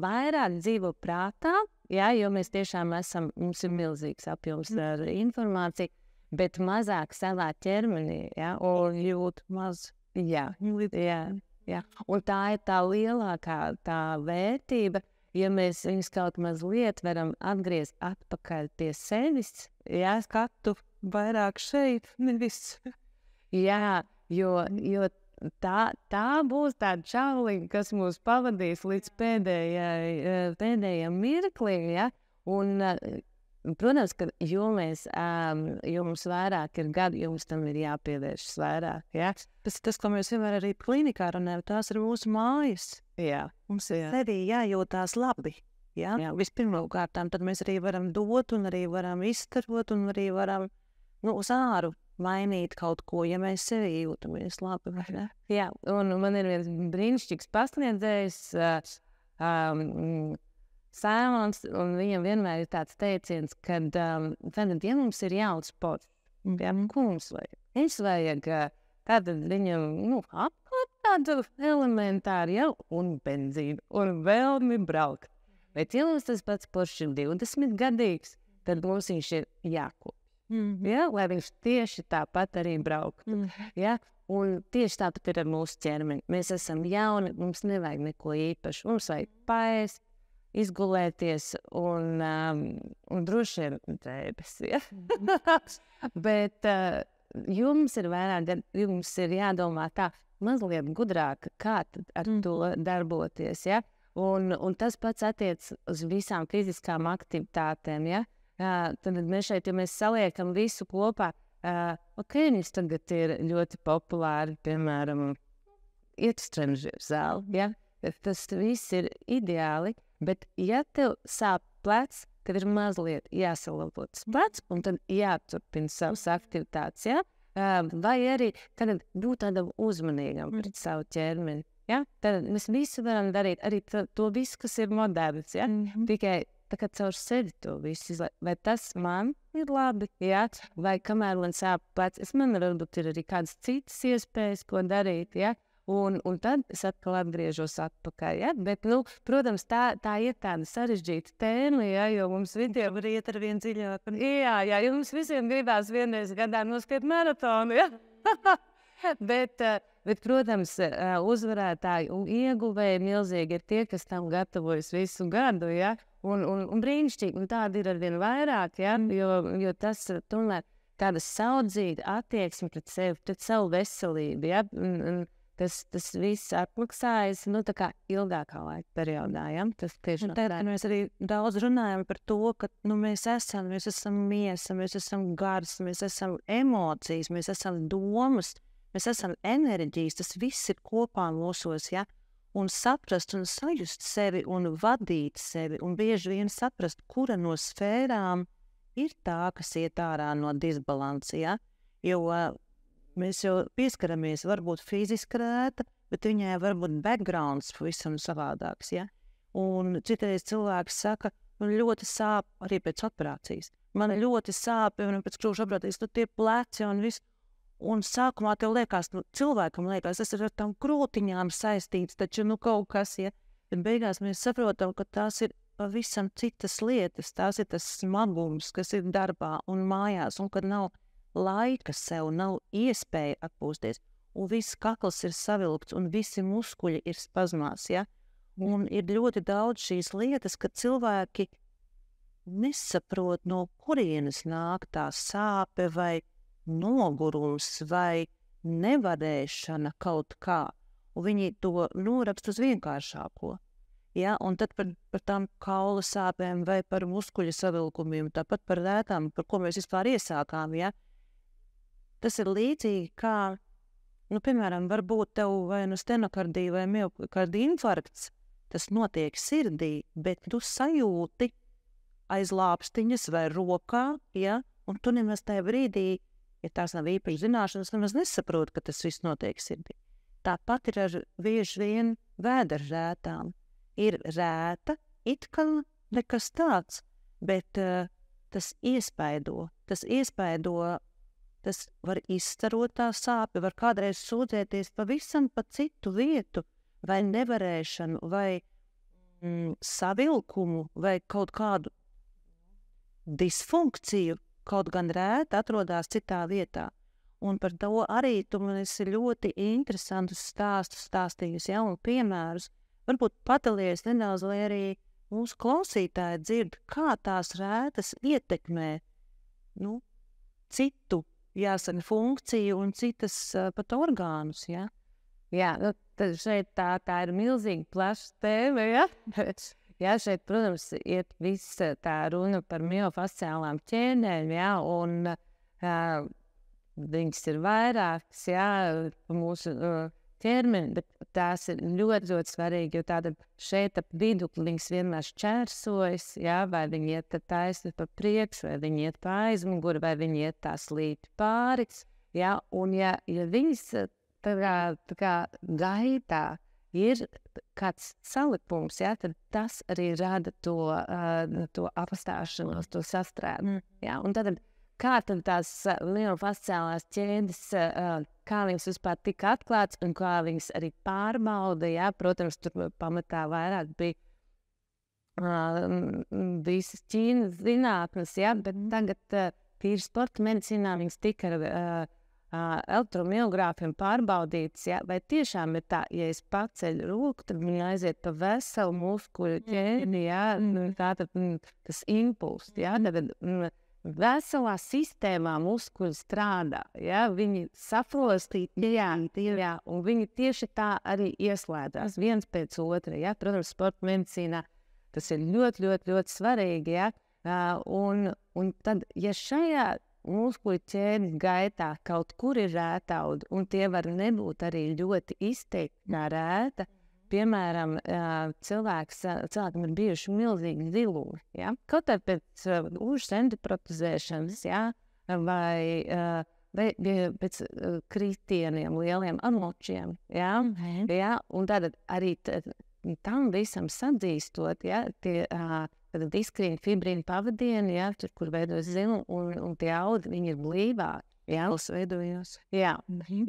vairāk dzīvo prātā, ja, jo mēs tiešām mums ir milzīgs apjoms ar informāciju, bet mazāk savā ķermenī, ja, un jūt maz. Jā. Un tā ir tā lielākā tā vērtība, ja mēs viņus kaut mazliet varam atgriezt atpakaļ pie sevis, ja, skatu vairāk šeit, nevis. Jā, jo tā būs tāda čauliņa, kas mūs pavadīs līdz pēdējiem mirklim, ja? Un, protams, ka jo mums vairāk ir gadi, jo mums tam ir jāpievēršas vairāk, ja? Tas, ko mēs vienmēr arī klinikā runājam, tās ir mūsu mājas. Jā. Mums ir arī jājūtās labi. Ja? Vispirmkārtām, tad mēs arī varam dot un arī varam izstarot un arī varam uz āru mainīt kaut ko, ja mēs sevi jūtamies labi, vai ne? Jā, un man ir viens brīnišķīgs pasniedzējs, Saimons, un viņam vienmēr ir tāds teiciens, kad, ja mums ir jauns sports, piemēram, ko mums vajag? Mums vajag tātad viņam, apkārt tādu elementāru jau, un benzīnu, un vēlmi braukt. Bet ja mums tas pats sports ir 20 gadīgs, tad mums viņš ir jākop. Ja? Lai viņš tieši tāpat arī brauktu. Ja? Un tieši tāpat ir ar mūsu ķermeni. Mēs esam jauni, mums nevajag neko īpašu. Mums vajag paēst, izgulēties un droši vien drēbes. Ja? Bet jums ir vairāk, jums ir jādomā tā mazliet gudrāk, kā ar to darboties. Ja? Un tas pats attiec uz visām fiziskām aktivitātēm. Ja? Tad mēs šeit, ja mēs saliekam visu kopā, viņas tagad ir ļoti populāri, piemēram, iet uz trenižeru zāli. Ja? Tas viss ir ideāli, bet ja tev sāp plecs, tad ir mazliet jāsalabo tas plecs, un tad jāturpina savas aktivitātes. Ja? Vai arī tad būt tādam uzmanīgam pret savu ķermeni. Ja? Tad mēs visu varam darīt, arī to visu, kas ir moderns. Ja? Tikai tā kā caur sevi to visu izlaikt. Vai tas man ir labi? Ja? Vai kamēr man sāp plecs, man varbūt ir arī kādas citas iespējas, ko darīt. Ja? Un tad es atkal atgriežos atpakaļ. Ja? Bet, protams, tā ir tāda sarežģīta tēma, ja? Jo mums visiem var iet ar vien dziļāk. Jā, jo mums visiem gribās vienreiz gadā noskriet maratonu. Ja? Bet, protams, uzvarētāji un ieguvēji milzīgi ir tie, kas tam gatavojas visu gadu. Ja? Un brīnišķīgi, un tādi ir arvien vairāk, ja? Jo tas tomēr tāda saudzīga attieksme pret sevi, pret savu veselību. Ja? Tas viss atmaksājas tā kā ilgākā laika periodā. Ja? Tas tieši mēs arī daudz runājam par to, ka mēs esam miesa, mēs esam gars, mēs esam emocijas, mēs esam domas, mēs esam enerģijas, tas viss ir kopā mūsos. Ja? Un saprast un sajust sevi un vadīt sevi un bieži vien saprast, kura no sfērām ir tā, kas iet ārā no disbalansa. Ja? Jo mēs jau pieskaramies, varbūt fiziski rēta, bet viņai varbūt backgrounds pavisam savādāks. Ja? Un citreiz cilvēks saka, man ļoti sāp arī pēc operācijas. Man ļoti sāp, un pēc krūšu operācijas, tie pleci un viss. Un sākumā tev liekas, cilvēkam liekas, tas ir ar tām krūtiņām saistīts, taču kaut kas, ja. Bet beigās mēs saprotam, ka tās ir pavisam citas lietas, tās ir tas smagums, kas ir darbā un mājās, un kad nav laika sev, nav iespēja atpūsties, un viss kakls ir savilkts, un visi muskuļi ir spazmās, ja. Un ir ļoti daudz šīs lietas, ka cilvēki nesaprot, no kurienes nāk tā sāpe vai nogurums vai nevarēšana kaut kā, un viņi to norakst uz vienkāršāko. Ja? Un tad par tām kaula sāpēm vai par muskuļu savilkumiem, tāpat par rētām, par ko mēs vispār iesākām. Ja? Tas ir līdzīgi kā, piemēram, varbūt tev vai stenokardija vai miokardija infarkts, tas notiek sirdī, bet tu sajūti aiz lāpstiņas vai rokā, ja? Un tu nemaz tajā brīdī, ja tās nav īpaši zināšanas, nemaz nesaprot, ka tas viss notiek sirdī. Tāpat ir ar bieži vien vēderrētām. Ir rēta, it kā nekas tāds, bet tas iespaido, tas var izstarot tā sāpi, var kādreiz sūdzēties pavisam pa citu vietu, vai nevarēšanu, vai savilkumu, vai kaut kādu disfunkciju, kaut gan rēta atrodas citā vietā. Un par to arī tu man esi ļoti interesantus stāstus stāstījusi, ja, un piemērus. Varbūt padalies nedaudz, lai arī mūsu klausītāji dzird, kā tās rētas ietekmē citu, jāsaka, funkciju un citas pat orgānus, ja? Jā, tad šeit tā ir milzīgi plaša tēma, ja? Jā, šeit, protams, iet viss tā runa par miofasciālām ķēdēm, ja, un viņas ir vairākas, jā, mūsu ķermeni, bet tās ir ļoti, ļoti svarīgi, jo tātad šeit ap vidukli viņas vienmēr šķērsojas, jā, vai viņi iet taisni pa priekšu, vai viņi iet pa aizmuguri, vai viņi iet tā slīpi pāri, jā, un ja viņas tā kā gaitā ir kāds salikums, jā, tad tas arī rada to apstāšanos, to sastrēgu, jā, un tad kā tad tās miofasciālās ķēdes, kā viņas vispār tika atklāts un kā viņas arī pārbauda, jā, protams, tur pamatā vairāk bija visas Ķīnas zinātnes, jā, bet tagad tīri sporta medicīnā viņas tika ar elektromiogrāfiem pārbaudītas, jā, vai tiešām ir tā, ja es paceļu roku, tad viņi aiziet pa veselu muskuļu ķēdi, jā, tātad tas impulss, jā, tad veselā sistēmā muskuļi strādā, ja? Viņi saprostīti, jā, un viņi tieši tā arī ieslēdzās viens pēc otra, ja? Protams, sporta medicīnā tas ir ļoti, ļoti, ļoti svarīgi, ja? Un tad, ja šajā muskuļu ķēdes gaitā kaut kur ir rētauda, un tie var nebūt arī ļoti izteikti kā rēta, piemēram, cilvēkam ir bijuši milzīgi zilumi, ja? Kaut arī pēc užas endoprotezēšanas, ja? vai pēc kritieniem lieliem ar močiem. Ja? Ja? Un tad arī tam visam sadzīstot, ja? Tie diskrīni fibrīni pavadieni, ja? Tur, kur veidojas zilumi, un tie audi, viņi ir blīvāki. Ja? Jā,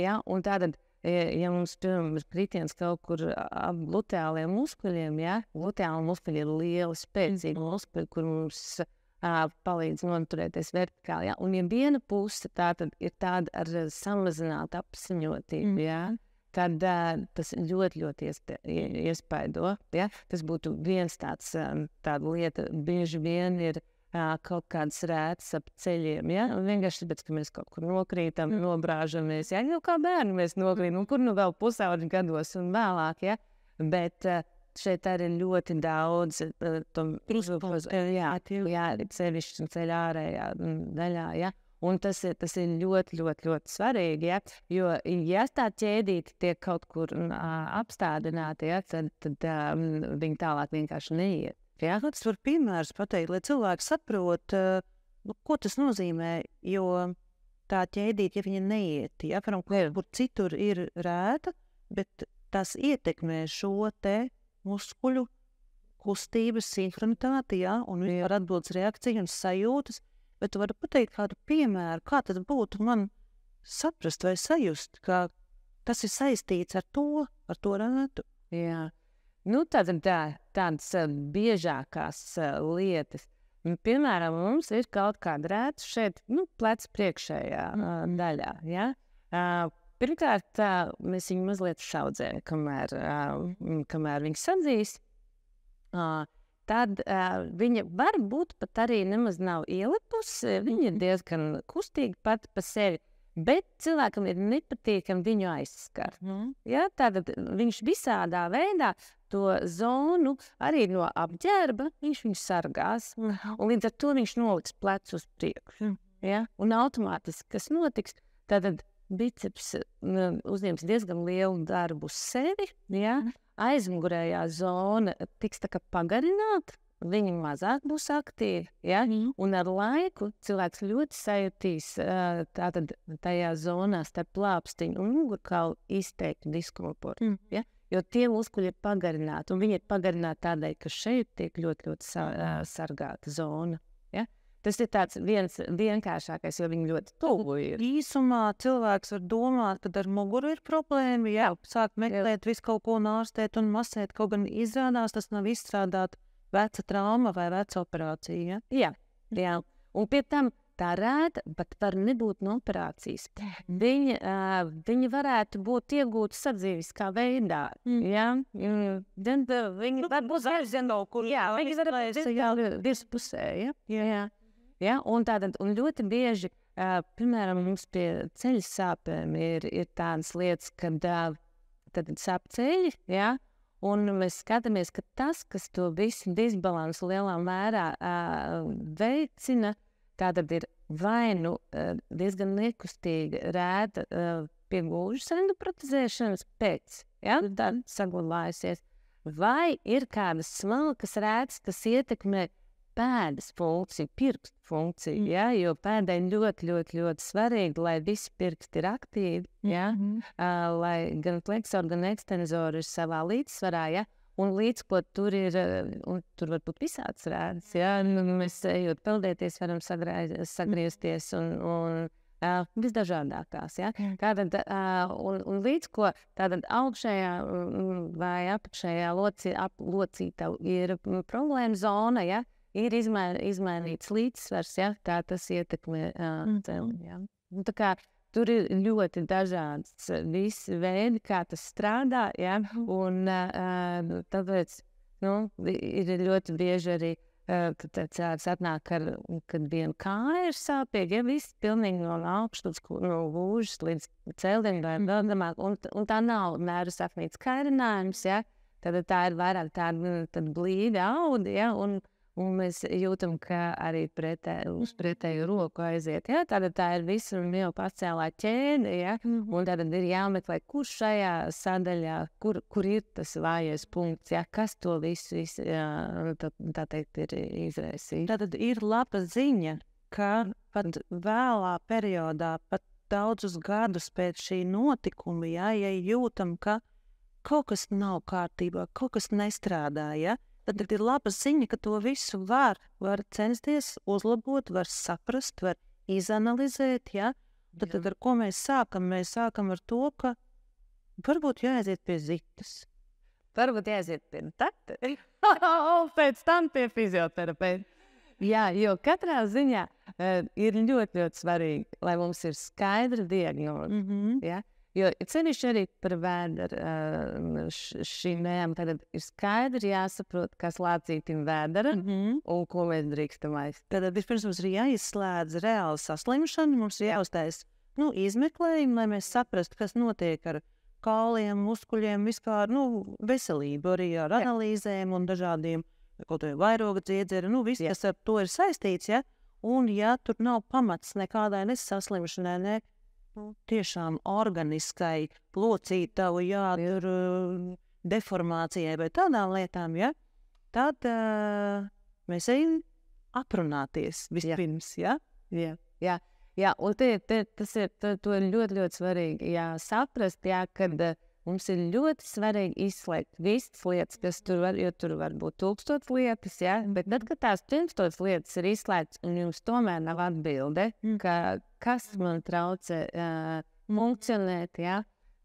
ja? Un tātad ja mums, piemēram, ir kritiens kaut kur ap luteāliem muskuļiem, ja? Luteāli muskuļi ir lieli, spēcīgi muskuļi, kur mums palīdz noturēties vertikāli, ja? Un ja viena puse tātad ir tāda ar samazinātu apziņotību, ja? Tad tas ļoti, ļoti iespaido, ja? Tas būtu viens tāda lieta, bieži vien ir kaut kādas rētas ap ceļiem, ja? Vienkārši tāpēc, ka mēs kaut kur nokrītam, nobrāžamies, ja? Nu, kā bērni mēs nokrītam, kur nu vēl pusauģi gados un vēlāk, ja? Bet šeit arī ļoti daudz sevišķi ceļā ārējā daļā, ja? Un tas ir ļoti, ļoti, ļoti svarīgi, ja? Jo, ja tā ķēdīte tiek kaut kur apstādināta, ja? Tad viņi tālāk vienkārši neiet. Jā, tas var piemērs pateikt, lai cilvēki saprot, ko tas nozīmē, jo tā ķēdīte, ja viņa neiet, ja, kur citur ir rēta, bet tas ietekmē šo te muskuļu kustības sinhronitāti, ja, un vispār atbildes reakcija un sajūtas, bet tu vari pateikt kādu piemēru, kā tad būtu man saprast vai sajust, ka tas ir saistīts ar to rētu. Jā. Nu, tādas biežākās lietas. Piemēram, mums ir kaut kāda rēta šeit, pleca priekšējā daļā. Ja? Pirmkārt, mēs viņu mazliet šaudzējam, kamēr viņi sadzīs. Tad viņa varbūt pat arī nemaz nav ielipusi, viņa ir diezgan kustīga pati pa sevi. Bet cilvēkam ir nepatīkami viņu aizskart. Ja? Tātad viņš visādā veidā to zonu arī no apģērba viņš viņu sargās. Un līdz ar to viņš noliks plecu uz priekšu. Ja? Un automātiski, kas notiks, tātad biceps uzņems diezgan lielu darbu uz sevi. Ja? Aizmugurējā zona tiks tā kā pagarināta. Viņi mazāk būs aktīvi, ja? Un ar laiku cilvēks ļoti sajutīs tātad tajā zonā starp lāpstiņu un mugurkaulu izteikti diskomfortu, ja? Jo tie muskuļi ir pagarināti, un viņi ir pagarināti tādēļ, ka šeit tiek ļoti, ļoti sargāta zona, ja? Tas ir tāds viens vienkāršākais, jo viņi ļoti tuvu ir. Īsumā cilvēks var domāt, ka ar muguru ir problēma, jā, sāk meklēt visu kaut ko nārstēt un masēt, kaut gan izrādās tas nav izstrādāt veca trauma vai veca operācija. Ja? Jā. Un pie tam tā rēta pat var nebūt no operācijas. Viņa varētu būt iegūta sadzīviskā veidā. Ja? Viņi var būt zeno, kur viņi var būt virspusē. Ja? Un ļoti bieži, piemēram, mums pie ceļa sāpēm ir tādas lietas, kad sāp ceļi, ja? Un mēs skatāmies, ka tas, kas to visu disbalansu lielā mērā veicina, tātad ir vai nu diezgan nekustīga rēta pie gūžas endoprotezēšanas pēc, ja, tad saglabājusies. Vai ir kādas smalkas rētas, kas ietekmē pēdas funkciju, pirkstu funkciju, ja? Jo pēdai ļoti, ļoti, ļoti svarīgi, lai visi pirksti ir aktīvi, ja? Lai gan fleksori, gan ekstenzori ir savā līdzsvarā, ja? Un līdz ko tur ir, un tur var būt visāds rēdas, ja? Mēs ejot peldēties, varam sagriezties un visdažādākās, ja? Tātad, un līdz ko tātad augšējā vai apakšējā locītā ir problēma zona, ja? Ir izmainīts līdzsvars, ja? Kā tas ietekmē celiņu, ja? Un tā kā tur ir ļoti dažāds visi veidi, kā tas strādā, ja? Un tāpēc, ir ļoti bieži arī kad cilvēks atnāk, kad viena kāja ir sāpīga, ja viss pilnīgi no augšas, no gūžas līdz celiņam vai vēl zemāk, un tā nav mēru saknīts kairinājums, ja? Tad tā ir vairāk tāda blīvi audi, ja? Un mēs jūtam, ka arī uz pretēju roku aiziet, ja? Tātad tā ir visu jau pacēlā ķēde, ja? Un tad ir jāmeklē, kur šajā sadaļā, kur ir tas vājais punkts, ja? Kas to visu tā teikt, ir izraisījis. Tātad ir laba ziņa, ka pat vēlā periodā, pat daudzus gadus pēc šī notikuma, ja jūtam, ka kaut kas nav kārtībā, kaut kas nestrādā, ja? Tad ir laba ziņa, ka to visu var censties uzlabot, var saprast, var izanalizēt, ja? Tad ar ko mēs sākam? Mēs sākam ar to, ka varbūt jāaiziet pie zitas. Varbūt jāaiziet pie takta. Pēc tam pie fizioterapeita. Jā, jo katrā ziņā ir ļoti, ļoti svarīgi, lai mums ir skaidra diagnoze. Ja? Jo cevišķi arī par vēdera šīm nējām, tad ir skaidri jāsaprot, kas lācītim vēdera un ko mēs drīkstam aizt. Tad vispirms mums ir jāizslēdz reāla saslimšana, mums ir jāuztais izmeklējumi, lai mēs saprastu, kas notiek ar kauliem, muskuļiem, vispār veselību, arī ar analīzēm un dažādiem kaut vai vairoga dziedzeri, viss, kas ar to ir saistīts, ja? Un ja tur nav pamats nekādai nesaslimšanai, tiešām organiskai locītavu, tur deformācijai vai tādām lietām, ja? Tad mēs ejam aprunāties vispirms, ja? Jā, un tas ir ļoti, ļoti svarīgi saprast, kad mums ir ļoti svarīgi izslēgt visas lietas, kas tur var, jo tur var būt 1000 lietas, ja? Bet tad, kad tās 1000 lietas ir izslēgts un jums tomēr nav atbilde, kas man traucē funkcionēt, ja?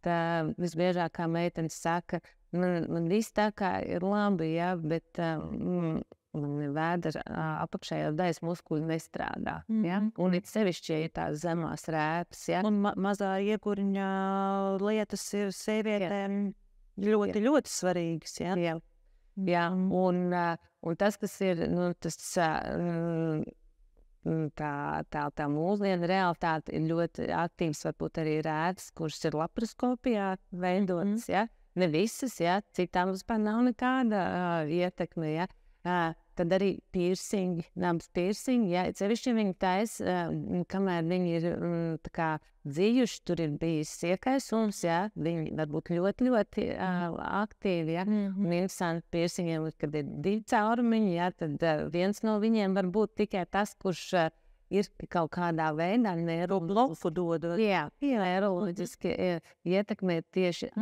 Tā visbiežāk kā meitenes saka, man viss tā kā ir labi, ja? Bet vēdera apakšējās daļas muskuļi nestrādā. Ja? Un it sevišķi ir tās zemās rētas. Ja? Un mazā ieguriņā lietas ir sievietēm ļoti, ļoti svarīgas. Ja? Jā. Un tas, kas ir tā mūsdienu realitāte, ir ļoti aktīvs, varbūt arī rētas, kuras ir laparoskopijā veidotas. Ja? Ne visas, ja? Citām vispār nav nekāda ietekme. Ja? Tad arī piercingi, nabas piercingi, ja, cevišķi viņi taisa, kamēr viņi ir tā kā dzīvuši, tur ir bijis iekaisums, ja, viņi var būt ļoti, ļoti aktīvi, ja, un interesanti piercingiem, kad ir 2 caurumiņi, ja, tad viens no viņiem var būt tikai tas, kurš ir kaut kādā veidā bloku dodot. Jā, neiroloģiski ietekmē tieši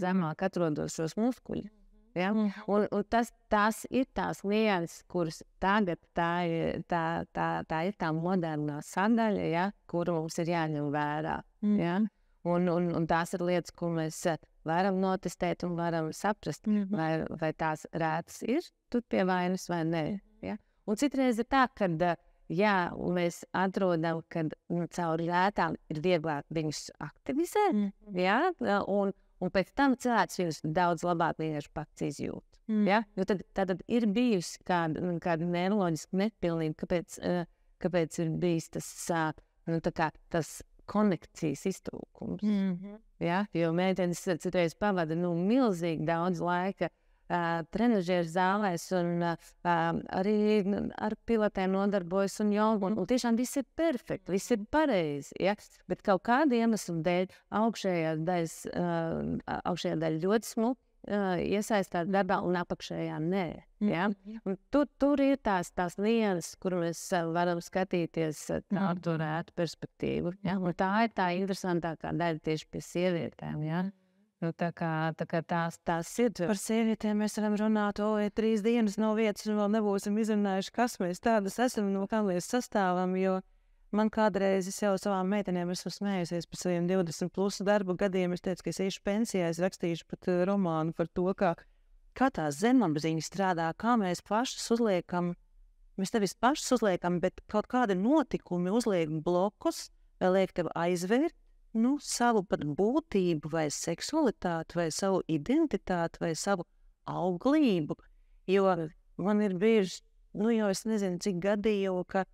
zemāk atrodošos muskuļus. Ja? Un tās ir tās lietas, kuras tagad tā ir tā modernā sadaļa, ja? Kuru mums ir jāņem vērā. Ja? Un tās ir lietas, ko mēs varam notestēt un varam saprast, vai tās rētas ir tur pie vainas vai nē. Ja? Un citreiz ir tā, ka mēs atrodam, ka caur rētām ir vieglāk viņus aktivizēt, ja? Un pēc tam cilvēks viņus daudz labāk vienkārši pats izjūt. Ja? Jo tad ir bijusi kāda neiroloģiska nepilnība, kāpēc ir bijis tas konekcijas iztrūkums. Ja? Jo meitenes citreiz pavada milzīgi daudz laika trenažieru zālēs un arī ar pilotēm nodarbojas un jogu. Un tiešām viss ir perfekti, viss ir pareizi. Ja? Bet kaut kāda iemesla dēļ augšējā daļa ļoti smuki iesaistās darbā un apakšējā nē. Ja? Un tur ir tās lietas, kur mēs varam skatīties tādu rētu perspektīvu. Ja? Un tā ir tā interesantākā daļa tieši pie sievietēm. Ja? Nu, tā kā tās ir. Par sievietēm mēs varam runāt, 3 dienas no vietas, un vēl nebūsim izrunājuši, kas mēs tādas esam, no kā mēs sastāvam, jo man kādreiz es jau savām meitenēm esmu smējusies par saviem 20+ darba gadiem. Es teicu, ka es iešu pensijā, es rakstīšu pat romānu par to, kā tā zemapziņa strādā, kā mēs pašas uzliekam, mēs tevis pašas uzliekam, bet kaut kādi notikumi uzliek blokus, vai liek tev aizvērt, savu pat būtību, vai seksualitāti, vai savu identitāti, vai savu auglību. Jo man ir bieži, jau es nezinu, cik gadījumu, ka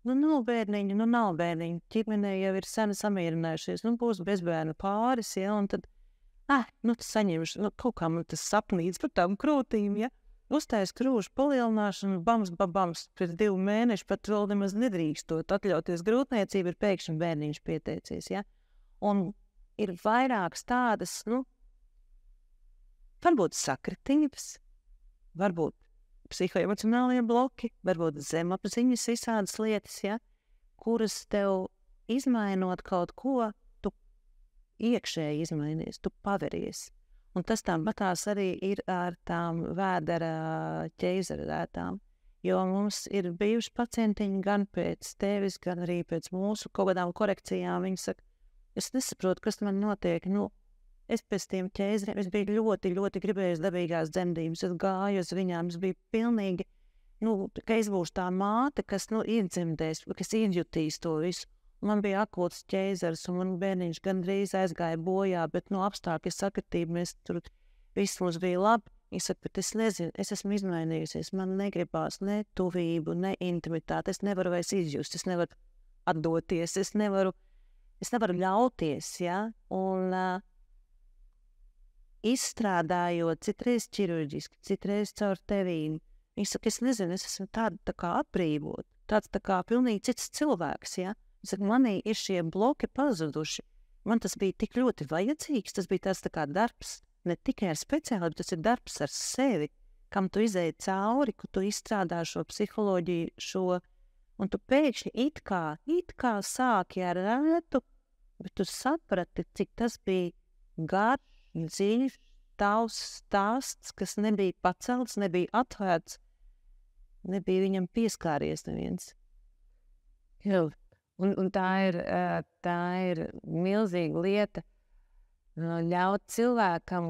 nav bērniņu, nav bērniņu. Ķimenē jau ir seni samierinājušies, būs bezbērnu pāris, ja, un tad, tas saņemšu, kaut kā man tas sapnīts par tām krūtīm, ja. Uztais krūšu palielināšanu, bams, pēc 2 mēnešu pat vēl nemaz nedrīkstot atļauties grūtniecību, ir pēkšņi bērniņš pieteicies, ja. Un ir vairākas tādas, varbūt sakritības, varbūt psihoemocionālie bloki, varbūt zemapziņas visādas lietas, ja, kuras tev izmainot kaut ko, tu iekšēji izmainies, tu paveries. Un tas tāpatās arī ir ar tām vēdera ķeizara rētām. Jo mums ir bijuši pacientiņi gan pēc tevis, gan arī pēc mūsu kaut kādām korekcijām. Viņi saka, es nesaprotu, kas man notiek. Es pēc tiem ķeizariem, es biju ļoti, ļoti gribējis dabīgās dzemdības. Es gāju uz viņām, es biju pilnīgi, ka es būšu tā māte, kas iedzemdēs, kas iejutīs to visu. Man bija akūts ķeizars, un man bērniņš gandrīz aizgāja bojā, bet apstākļi sakritība, mēs tur viss mums bija labi. Es saku, bet es nezinu, es esmu izmainījusies, man negribās ne tuvību, ne intimitāti, es nevaru vairs izjust, es nevaru atdoties, es nevaru ļauties, ja, un izstrādājot citreiz ķirurģiski, citreiz caur tevīm. Viņš saka, es nezinu, es esmu tāda tā kā atbrīvot, tāds tā kā pilnīgi cits cilvēks, ja. Es saku, manī ir šie bloki pazuduši. Man tas bija tik ļoti vajadzīgs, tas bija tāds tā kā darbs, ne tikai ar speciāli, bet tas ir darbs ar sevi, kam tu izēji cauri, ka tu izstrādā šo psiholoģiju, un tu pēkšņi it kā sāki ar rētu, bet tu saprati, cik tas bija garš, dziļš, tavs stāsts, kas nebija pacelts, nebija atvērts, nebija viņam pieskāries neviens. Jā. Un tā ir milzīga lieta ļaut cilvēkam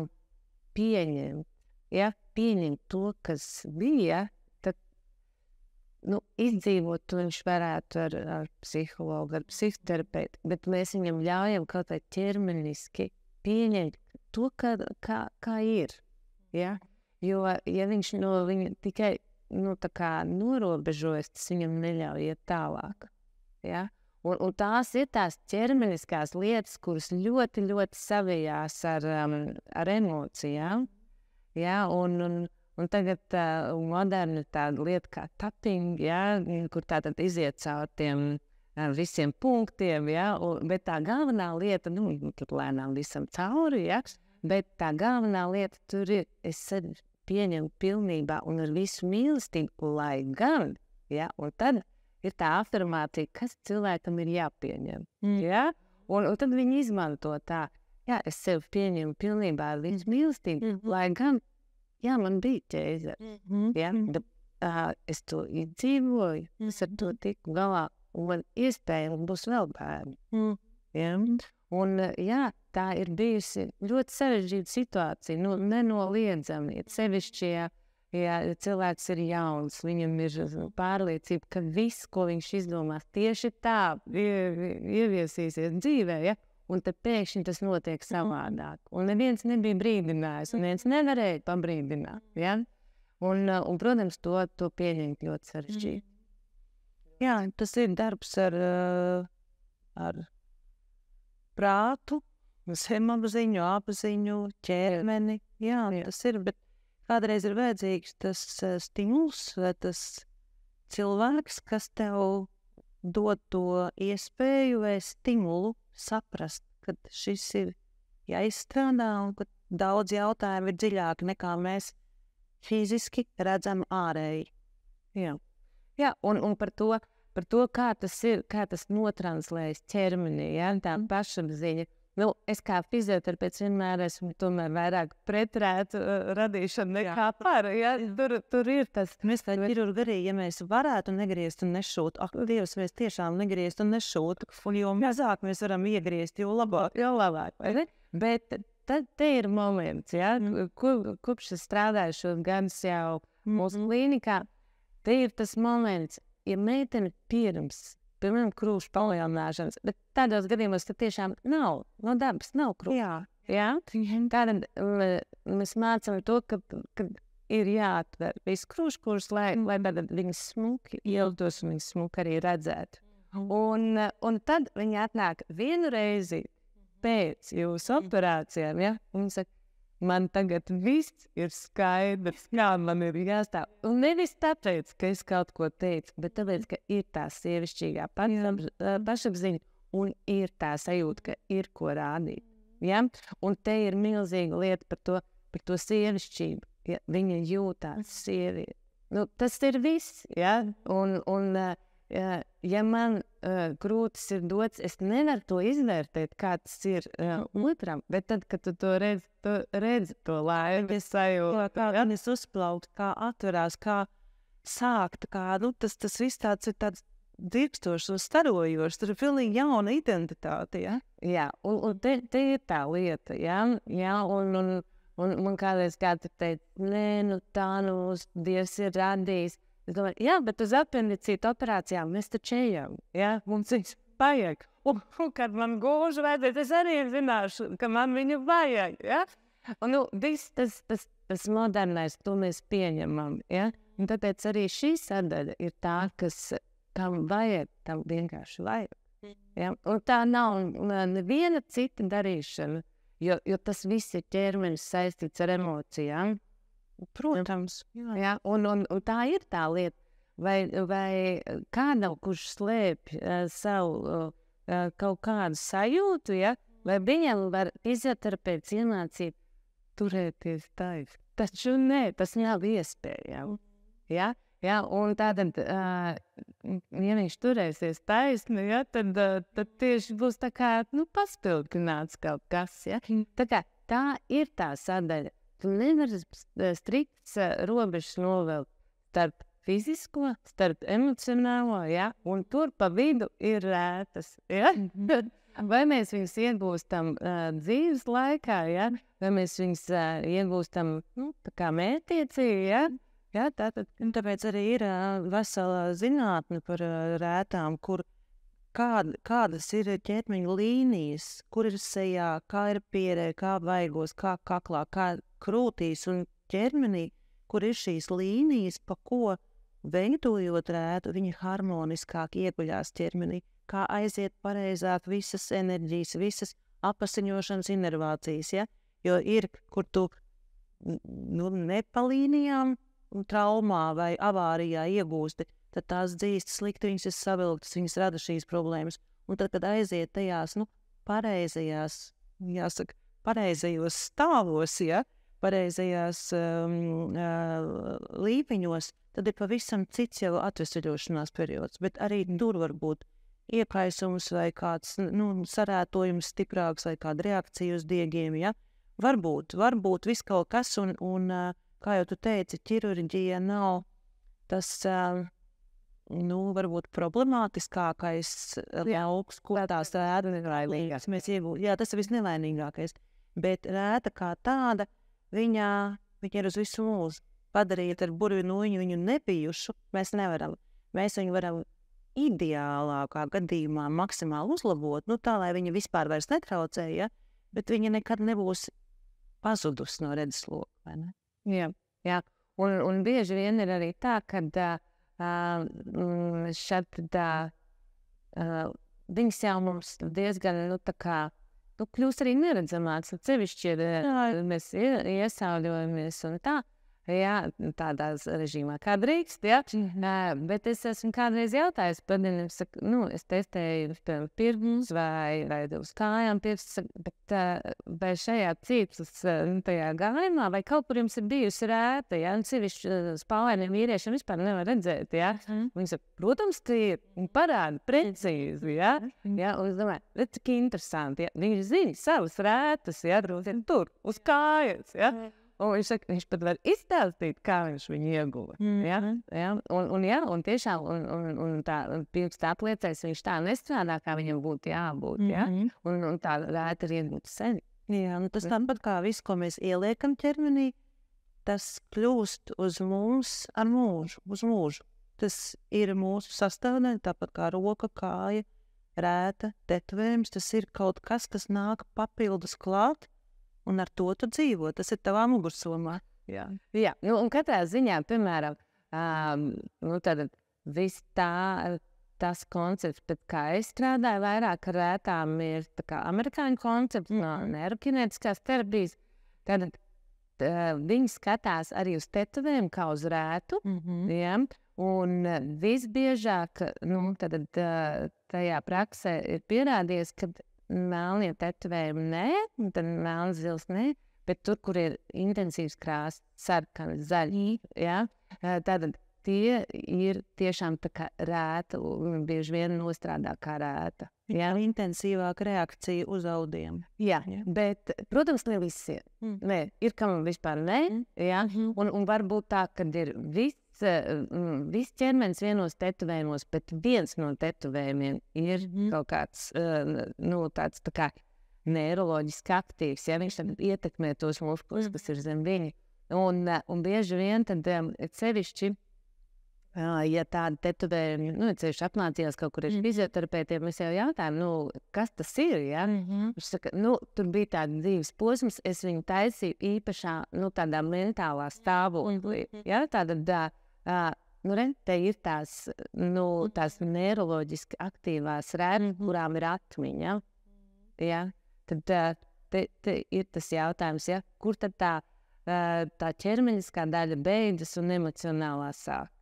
pieņemt, ja? Pieņemt to, kas bija, tad izdzīvot to viņš varētu ar psihologu, ar psihoterapeitu, bet mēs viņam ļaujam kaut vai ķermeniski pieņemt to, kā ir. Ja? Jo, ja viņš no viņa tikai tā kā norobežojas, tas viņam neļauj iet tālāk. Ja? Un tās ir tās ķermeniskās lietas, kuras ļoti, ļoti savijās ar emocijām. Ja? Un tagad moderna tāda lieta kā tapping, ja? Kur tātad iziet caur tiem visiem punktiem, ja? Bet tā galvenā lieta, tur lēnām visam cauri, ja? Bet tā galvenā lieta tur ir, es sevi pieņemu pilnībā un ar visu mīlestību, lai gan, ja? Un tad ir tā afirmācija, kas cilvēkam ir jāpieņem. Ja? Un tad viņi izmanto tā, es sevi pieņemu pilnībā ar visu mīlestību, lai gan, man bija ķeizars. Ja? Es to izdzīvoju, es ar to tiku galā, un man iespējams būs vēl bērni. Ja? Un tā ir bijusi ļoti sarežģīta situācija, nenoliedzami, sevišķi, ja cilvēks ir jauns, viņam ir pārliecība, ka viss, ko viņš izdomās, tieši tā ieviesīsies dzīvē, ja? Un tad pēkšņi tas notiek savādāk. Un neviens nebija brīdinājis, un neviens nevarēja pabrīdināt. Ja? Un, protams, to pieņemt ļoti sarežģīti. Jā, tas ir darbs ar prātu, zemapziņu, apziņu, ķermeni. Jā, tas ir, bet kādreiz ir vajadzīgs tas stimuls vai tas cilvēks, kas tev dod to iespēju vai stimulu saprast, ka šis ir jāizstrādā un ka daudz jautājumu ir dziļāki nekā mēs fiziski redzam ārēji. Jā, un par to, kā tas notranslējas ķermenī, ja, tā pašapziņa. Nu, es kā fizioterapeits vienmēr esmu tomēr vairāk pretrētu radīšanu nekā par, ja, tur ir tas. Mēs kā ķirurgi arī, ja mēs varētu negriezt un nešūt, Dievs, mēs tiešām negriezt un nešūt, un jo mazāk mēs varam iegriezt, jo labāk. Vai ne? Bet tad te ir moments, ja, kopš es strādāju šos gadus jau mūsu klīnikā, te ir tas moments, ja meitene pirms krūšu palielināšanas, bet tādos gadījumos tad tiešām nav, no dabas nav krūšu. Jā? Tātad mēs mācām to, ka ir jāatver visu krūškurs, lai viņas smuki ieldos un viņas smuki arī redzētu. Un tad viņi atnāk vienu reizi pēc jūsu operācijām, ja? Un viņi saka, man tagad viss ir skaidrs, kā man ir jāstāv. Un nevis tāpēc, ka es kaut ko teicu, bet tāpēc, ka ir tā sievišķīgā pašapziņa un ir tā sajūta, ka ir ko rādīt. Ja? Un te ir milzīga lieta par to sievišķību. Ja? Viņa jūtās sievieti. Nu, tas ir viss. Ja? Ja man krūtis ir dots, es nevaru to izvērtēt, kā tas ir otram, bet tad, kad tu to redzi to laimi sajūtu. Kā viņas uzplaukt, kā atverās, kā sākt, tas viss tāds ir tāds dirkstošs un starojošs, tur ir pilnīgi jauna identitāte, ja? Jā, un te ir tā lieta, ja? Jā, un man kādreiz kāds teica, nē, tā Dievs ir radījis. Es domāju, jā, bet uz apendicītu operācijām mēs taču ejam, ja? Mums viņas vajag. Un kad man gūžu vajadzēs, es arī zināšu, ka man viņu vajag, ja? Un viss tas modernais, to mēs pieņemam, ja? Un tāpēc arī šī sadaļa ir tā, kam vajag, tam vienkārši vajag. Ja? Un tā nav neviena cita darīšana, jo tas viss ir ķermenis saistīts ar emocijām. Protams. Jā, un tā ir tā lieta. Vai kādam, kurš slēpj savu kaut kādu sajūtu, ja? Vai viņam var fizioterapeits iemācīt turēties taisni? Taču nē, tas nav iespējams. Ja? Ja? Un tātad, ja viņš turēsies taisni, ja? tad tieši būs tā kā paspildināts kaut kas. Ja? Tā ir tā sadaļa. Tu nevari strikts robežas novilkt starp fizisko, starp emocionālo, ja? Un tur pa vidu ir rētas. Ja? Vai mēs viņus iegūstam dzīves laikā, ja? Vai mēs viņus iegūstam tā kā mērķtiecīgi, ja? Ja, tāpēc arī ir vesela zinātne par rētām, kur kādas ir ķermeņa līnijas, kur ir sejā, kā ir pierē, kā vaigos, kā kaklā, kā krūtīs un ķermenī, kur ir šīs līnijas, pa ko veidojot rētu, viņi harmoniskāk ieguļās ķermenī, kā aiziet pareizāk visas enerģijas, visas apasiņošanas inervācijas, ja? Jo ir, kur tu nepalīnijām traumā vai avārijā iegūsti, tad tās dzīst slikti, viņas ir savilktas, viņas rada šīs problēmas. Un tad, kad aiziet tajās, pareizajās, jāsaka, pareizajos stāvos, ja, pareizajās līmeņos, tad ir pavisam cits jau atvesaļošanās periods. Bet arī tur var būt iekaisums vai kāds sarētojums stiprāks vai kāda reakcija uz diegiem, ja. Varbūt viss kaut kas, un kā jau tu teici, ķirurģija nav tas varbūt problemātiskākais lauks, kur tās rēta mēs iegūst. Jā, tas ir visnevainīgākais. Bet rēta kā tāda, viņa ir uz visu mūsu. Padarīt ar burvinoņu viņu nebijušu, mēs nevaram. Mēs viņu varam ideālākā gadījumā maksimāli uzlabot, tā, lai viņa vispār vairs netraucē, ja? Bet viņa nekad nebūs pazudus no redzesloka, vai ne? Jā. Un bieži vien ir arī tā, kad viņas jau mums diezgan, kļūst arī neredzamāks. Cevišķi ir, mēs iesauļojamies un tā. Jā, tādā režīmā kā drīkst, jā. Bet es esmu kādreiz jautājis, es testēju pirksts vai uz kājām pirksts, bet vai šajā cīpslas tajā gājumā, vai kaut kur jums ir bijusi rēta, jā, un sevišķi spālēniem vīriešiem vispār nevar redzēt, jā. Viņi saka, protams, ka ir parāda precīzi, jā. Jā, un es domāju, redz, cik interesanti, jā. Viņi zina savas rētas, jā, tur, uz kājas, jā. Un viņš saka, viņš pat var izstāstīt, kā viņš viņu ieguva. Ja? Ja? Un tiešām tā pirksta apliecēs, viņš tā nestrādā, kā viņam būtu jābūt. Ja? Un tā rēta ir iegūta sen. Jā, tas tāpat kā viss, ko mēs ieliekam ķermenī, tas kļūst uz mums ar mūžu, uz mūžu. Tas ir mūsu sastāvdaļa, tāpat kā roka, kāja, rēta, tetovējums. Tas ir kaut kas, kas nāk papildus klāt. Un ar to tu dzīvo. Tas ir tavā mugursomā. Jā, un katrā ziņā, piemēram, tad viss tas koncepts, pēc kā es strādāju vairāk ar rētām, ir tā kā amerikāņu koncepts no neirokinētiskās terapijas. Tad viņi skatās arī uz tetovējumu kā uz rētu. Ja? Un visbiežāk, tajā praksē ir pierādījies, ka melnie tetovējumi nē, un tad melns zils nē, bet tur, kur ir intensīvs krāsas, sarkani, zaļi, ja? Tātad tie ir tiešām tā kā rēta, un bieži vien nostrādā kā rēta. Ja? Intensīvāka reakcija uz audiem. Jā, bet, protams, ne visi. Nē, ir kam vispār nē, ja? Un varbūt tā, kad ir viss ķermenis vienos tetovējumos, bet viens no tetovējumiem ir kaut kāds, tāds tā kā neiroloģiski aktīvs, ja viņš tad ietekmē tos muskuļus, kas ir zem viņa. Un bieži vien tad sevišķi, ja tādi tetovējumi, ceļš apmācījās kaut kur ir fizioterapeitiem, mēs jau jautājam, kas tas ir, ja? Viņš saka, tur bija tāda dzīves posms, es viņu taisīju īpašā, tādā mentālā stāvoklī, ja? Te ir tās neiroloģiski aktīvās rētas, kurām ir atmiņa, ja? Tad te ir tas jautājums, ja? Kur tad tā ķermeniskā daļa beidzas un emocionālā sāk?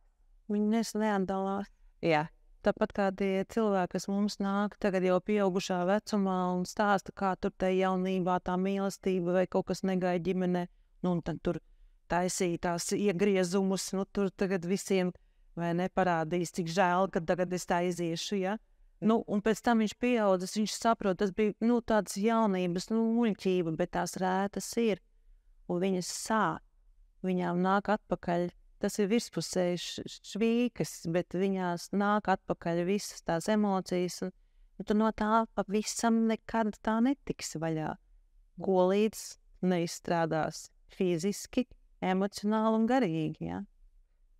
Viņi neatdalās. Jā. Tāpat kā tie cilvēki, kas mums nāk tagad jau pieaugušā vecumā un stāsta, kā tur tai jaunībā tā mīlestība vai kaut kas negaida ģimenē, un tad tur taisīja tās iegriezumus, tur tagad visiem vai neparādīs, cik žēl, ka tagad es tā iziešu, ja? Un pēc tam viņš pieaudzis, viņš saprot, tas bija, tāds jaunības, muļķība, bet tās rētas ir, un viņas sāp, viņām nāk atpakaļ. Tas ir virspusēji švīkas, bet viņās nāk atpakaļ visas tās emocijas, un tu no tā pavisam nekad tā netiksi vaļā. Golīdz neizstrādās fiziski, emocionāli un garīgi, jā.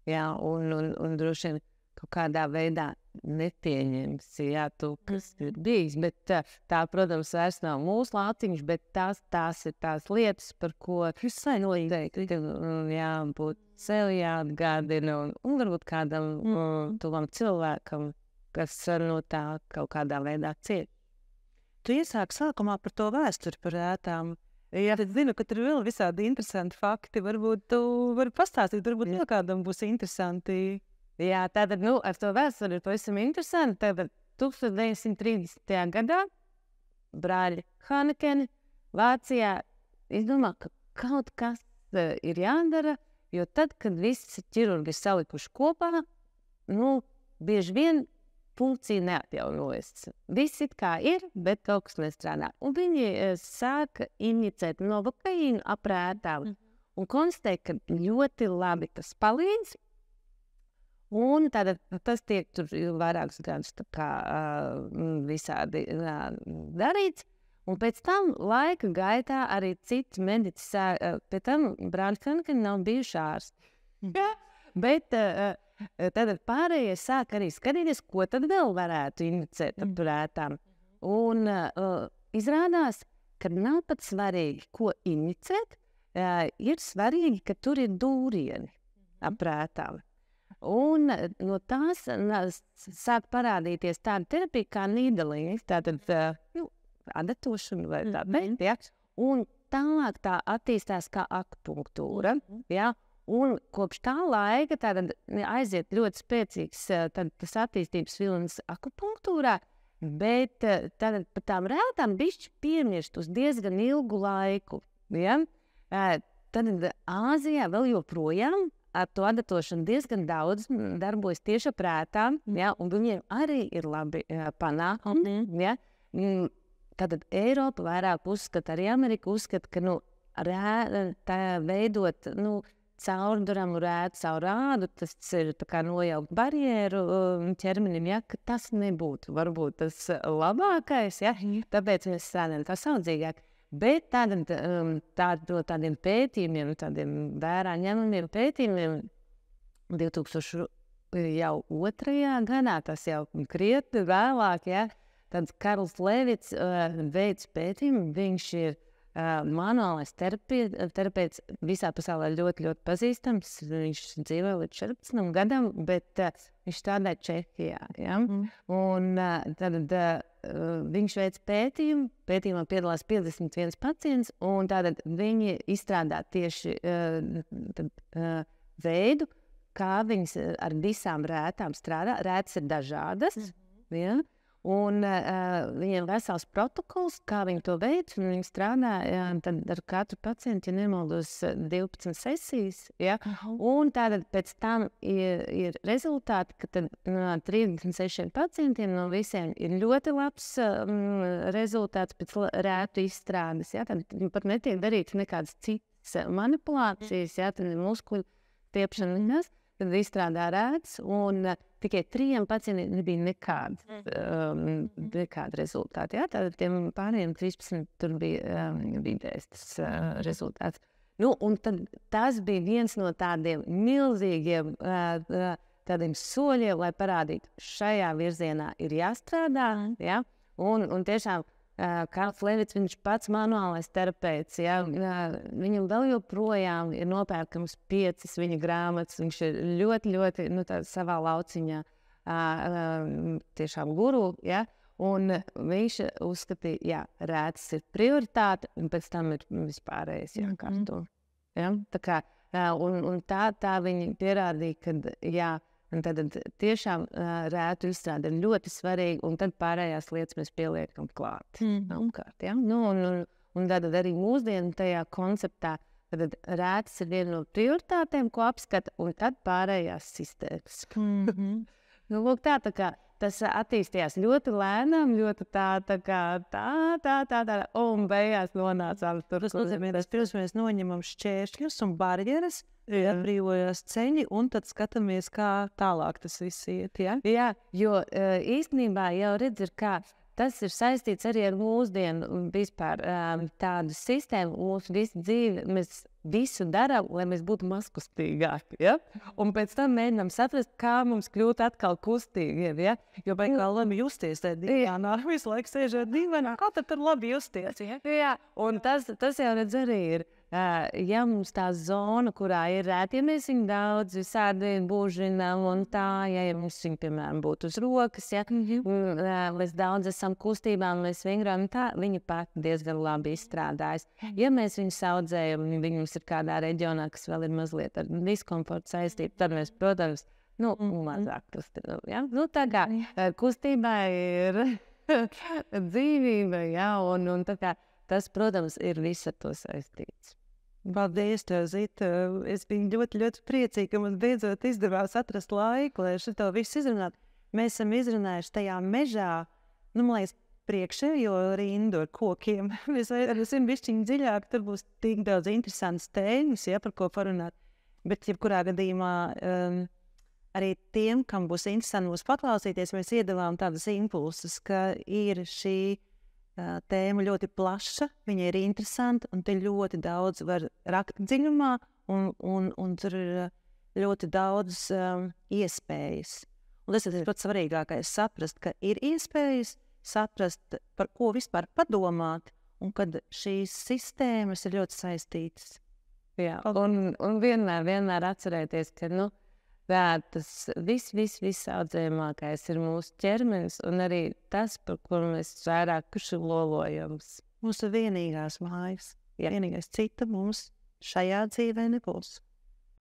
Jā, un droši vien kaut kādā veidā nepieņemsi, jā, tu, kas ir bijis, bet tā, protams, vairs nav mūsu lauciņš, bet tās ir tās lietas, par ko noteikti, jā, būtu sev jāatgādina, un varbūt kādam tuvam cilvēkam, kas no tā kaut kādā veidā ciet. Tu iesāki sākumā par to vēsturi par rētām. Jā, tad zinu, ka tur vēl visādi interesanti fakti. Varbūt tu vari pastāstīt, varbūt vēl kādam būs interesanti. Jā, tātad, ar to vēsturi ir pavisam interesanti. Tātad 1930. gadā brāļi Hanekeni Vācijā izdomā, ka kaut kas ir jādara, jo tad, kad visi ķirurgi ir salikuši kopā, bieži vien funkcija neatjaunojas. Viss it kā ir, bet kaut kas nestrādā. Un viņi sāka injicēt novokaīnu aprētām un konstatēja, ka ļoti labi tas palīdz. Un tātad tas tiek tur vairākus gadus tā kā visādi darīts. Un pēc tam laika gaitā arī citi mediķi pēc tam brāļi Hanekeni nav bijuši ārsti. Bet tad pārējie sāk arī skatīties, ko tad vēl varētu injicēt aprētām. Un izrādās, ka nav pat svarīgi, ko injicēt, ir svarīgi, ka tur ir dūrieni aprētām. Un no tās sāk parādīties tāda terapija kā nīdelīns, tātad adatošana vai tā, bet, ja? Un tālāk tā attīstās kā akupunktūra, ja? Un kopš tā laika aiziet ļoti spēcīgs tas attīstības vilnis akupunktūrā, bet par tām rētām bišķi piemirst uz diezgan ilgu laiku. Ja? Tad Āzijā vēl joprojām ar to adatošanu diezgan daudz darbojas tieši ap rētām, ja? Un viņiem arī ir labi panākumi. Ja? Tātad Eiropa vairāk uzskata, arī Amerika uzskata, ka veidot caurduramu rētu caur ādu, tas ir tā kā nojaukt barjeru ķermenim, ja, ka tas nebūtu varbūt tas labākais, ja, tāpēc mēs strādājam tā saudzīgāk. Bet tādiem pētījumiem, tādiem vērā ņemamiem pētījumiem 2002. gadā, tas jau krietni vēlāk, ja, tad Karls Levits veids pētījumu, viņš ir manuālais terapeits visā pasaulē ļoti, ļoti pazīstams. Viņš dzīvo līdz 14 gadam, bet viņš strādāja Čehijā. Ja? Un tad viņš veic pētījumu. Pētījumā piedalās 51 pacients, un tātad viņi izstrādā tieši veidu, kā viņas ar visām rētām strādā. Rētas ir dažādas. Ja? Un viņiem ir vesels protokols, kā viņi to veic. Viņi strādā ar katru pacientu, ja nemaldos, 12 sesijas. Ja? Un tātad pēc tam ir rezultāti, ka no 36 pacientiem no visiem ir ļoti labs rezultāts pēc rētu izstrādes. Ja? Tad pat netiek darīts nekādas citas manipulācijas, ja? Tad muskuļu tiepšana. Tad izstrādā rētas, un tikai 3 pacientiem nebija nekāda rezultāta. Ja? Tātad tiem pārējiem 13 tur bija vidējs tas rezultāts. Un tad tas bija viens no tādiem milzīgiem tādiem soļiem, lai parādītu, šajā virzienā ir jāstrādā. Ja? Un tiešām Karls Levits, viņš pats manuālais terapeits, ja? Viņam vēl joprojām ir nopērkams 5 viņa grāmatas, viņš ir ļoti, ļoti savā lauciņā tiešām guru, ja? Un viņš uzskatīja, jā, rētas ir prioritāte, un pēc tam ir vispārējais jākārto. Ja? Tā kā, un tā viņi pierādīja, ka jā, un tad tiešām rētu izstrāde ir ļoti svarīga, un tad pārējās lietas mēs pieliekam klāt. Ja? Un tad arī mūsdienu tajā konceptā, tad rētas ir viena no prioritātēm, ko apskata, un tad pārējās sistēmas. Lūk, tā kā tas attīstījās ļoti lēnām, ļoti tā, un beigās nonācām tur. Tas nozīmē, ka pirms mēs noņemam šķēršļus un barjeras, atbrīvojās ceļi, un tad skatāmies, kā tālāk tas viss iet. Ja? Jā, jo īstenībā jau redz, kā tas ir saistīts arī ar mūsdienu vispār tādu sistēmu. Mūsu visu dzīvi mēs visu darām, lai mēs būtu mazkustīgāki. Ja? Un pēc tam mēģinām saprast, kā mums kļūt atkal kustīgiem. Ja? Jo baigi kā labi justies tajā divānā, visu laiku sēžot divānā, kā tad labi justies? Ja? Jā, un tas jau redz arī ir. Ja mums tā zona, kurā ir rēti, ja mēs viņu daudz visādi būžinām un tā, ja mums viņi, piemēram, būtu uz rokas, ja, mēs daudz esam kustībā un mēs vingrojam, tā viņa pat diezgan labi izstrādājas. Ja mēs viņu saudzējam, viņus ir kādā reģionā, kas vēl ir mazliet ar diskomfortu saistību, tad mēs, protams, mazāk kustinām. Ja? Tā kā kustībā ir dzīvība, ja? Un tā kā tas, protams, ir viss ar to saistīts. Paldies, tev, Zita. Es biju ļoti, ļoti priecīga, ka mums beidzot izdevās atrast laiku, lai šito visu izrunātu. Mēs esam izrunājuši tajā mežā, man liekas, priekšējo rindu ar kokiem. Mēs esam bišķiņi dziļāk, tur būs tik daudz interesantas tēmas, ja, par ko parunāt. Bet, jebkurā gadījumā, arī tiem, kam būs interesanti mūs paklausīties, mēs iedavām tādas impulsus, ka ir šī tēma ļoti plaša, viņa ir interesanta, un te ļoti daudz var rakt dziļumā, un tur ir ļoti daudz iespējas. Un tas ir pats svarīgākais, saprast, ka ir iespējas, saprast, par ko vispār padomāt, un kad šīs sistēmas ir ļoti saistītas. Jā, un vienmēr atcerēties, ka, tas viss audzējamākais ir mūsu ķermenis un arī tas, par ko mēs vairāk lolojams. Mūsu vienīgās mājas. Vienīgais cita mums šajā dzīvē nebūs.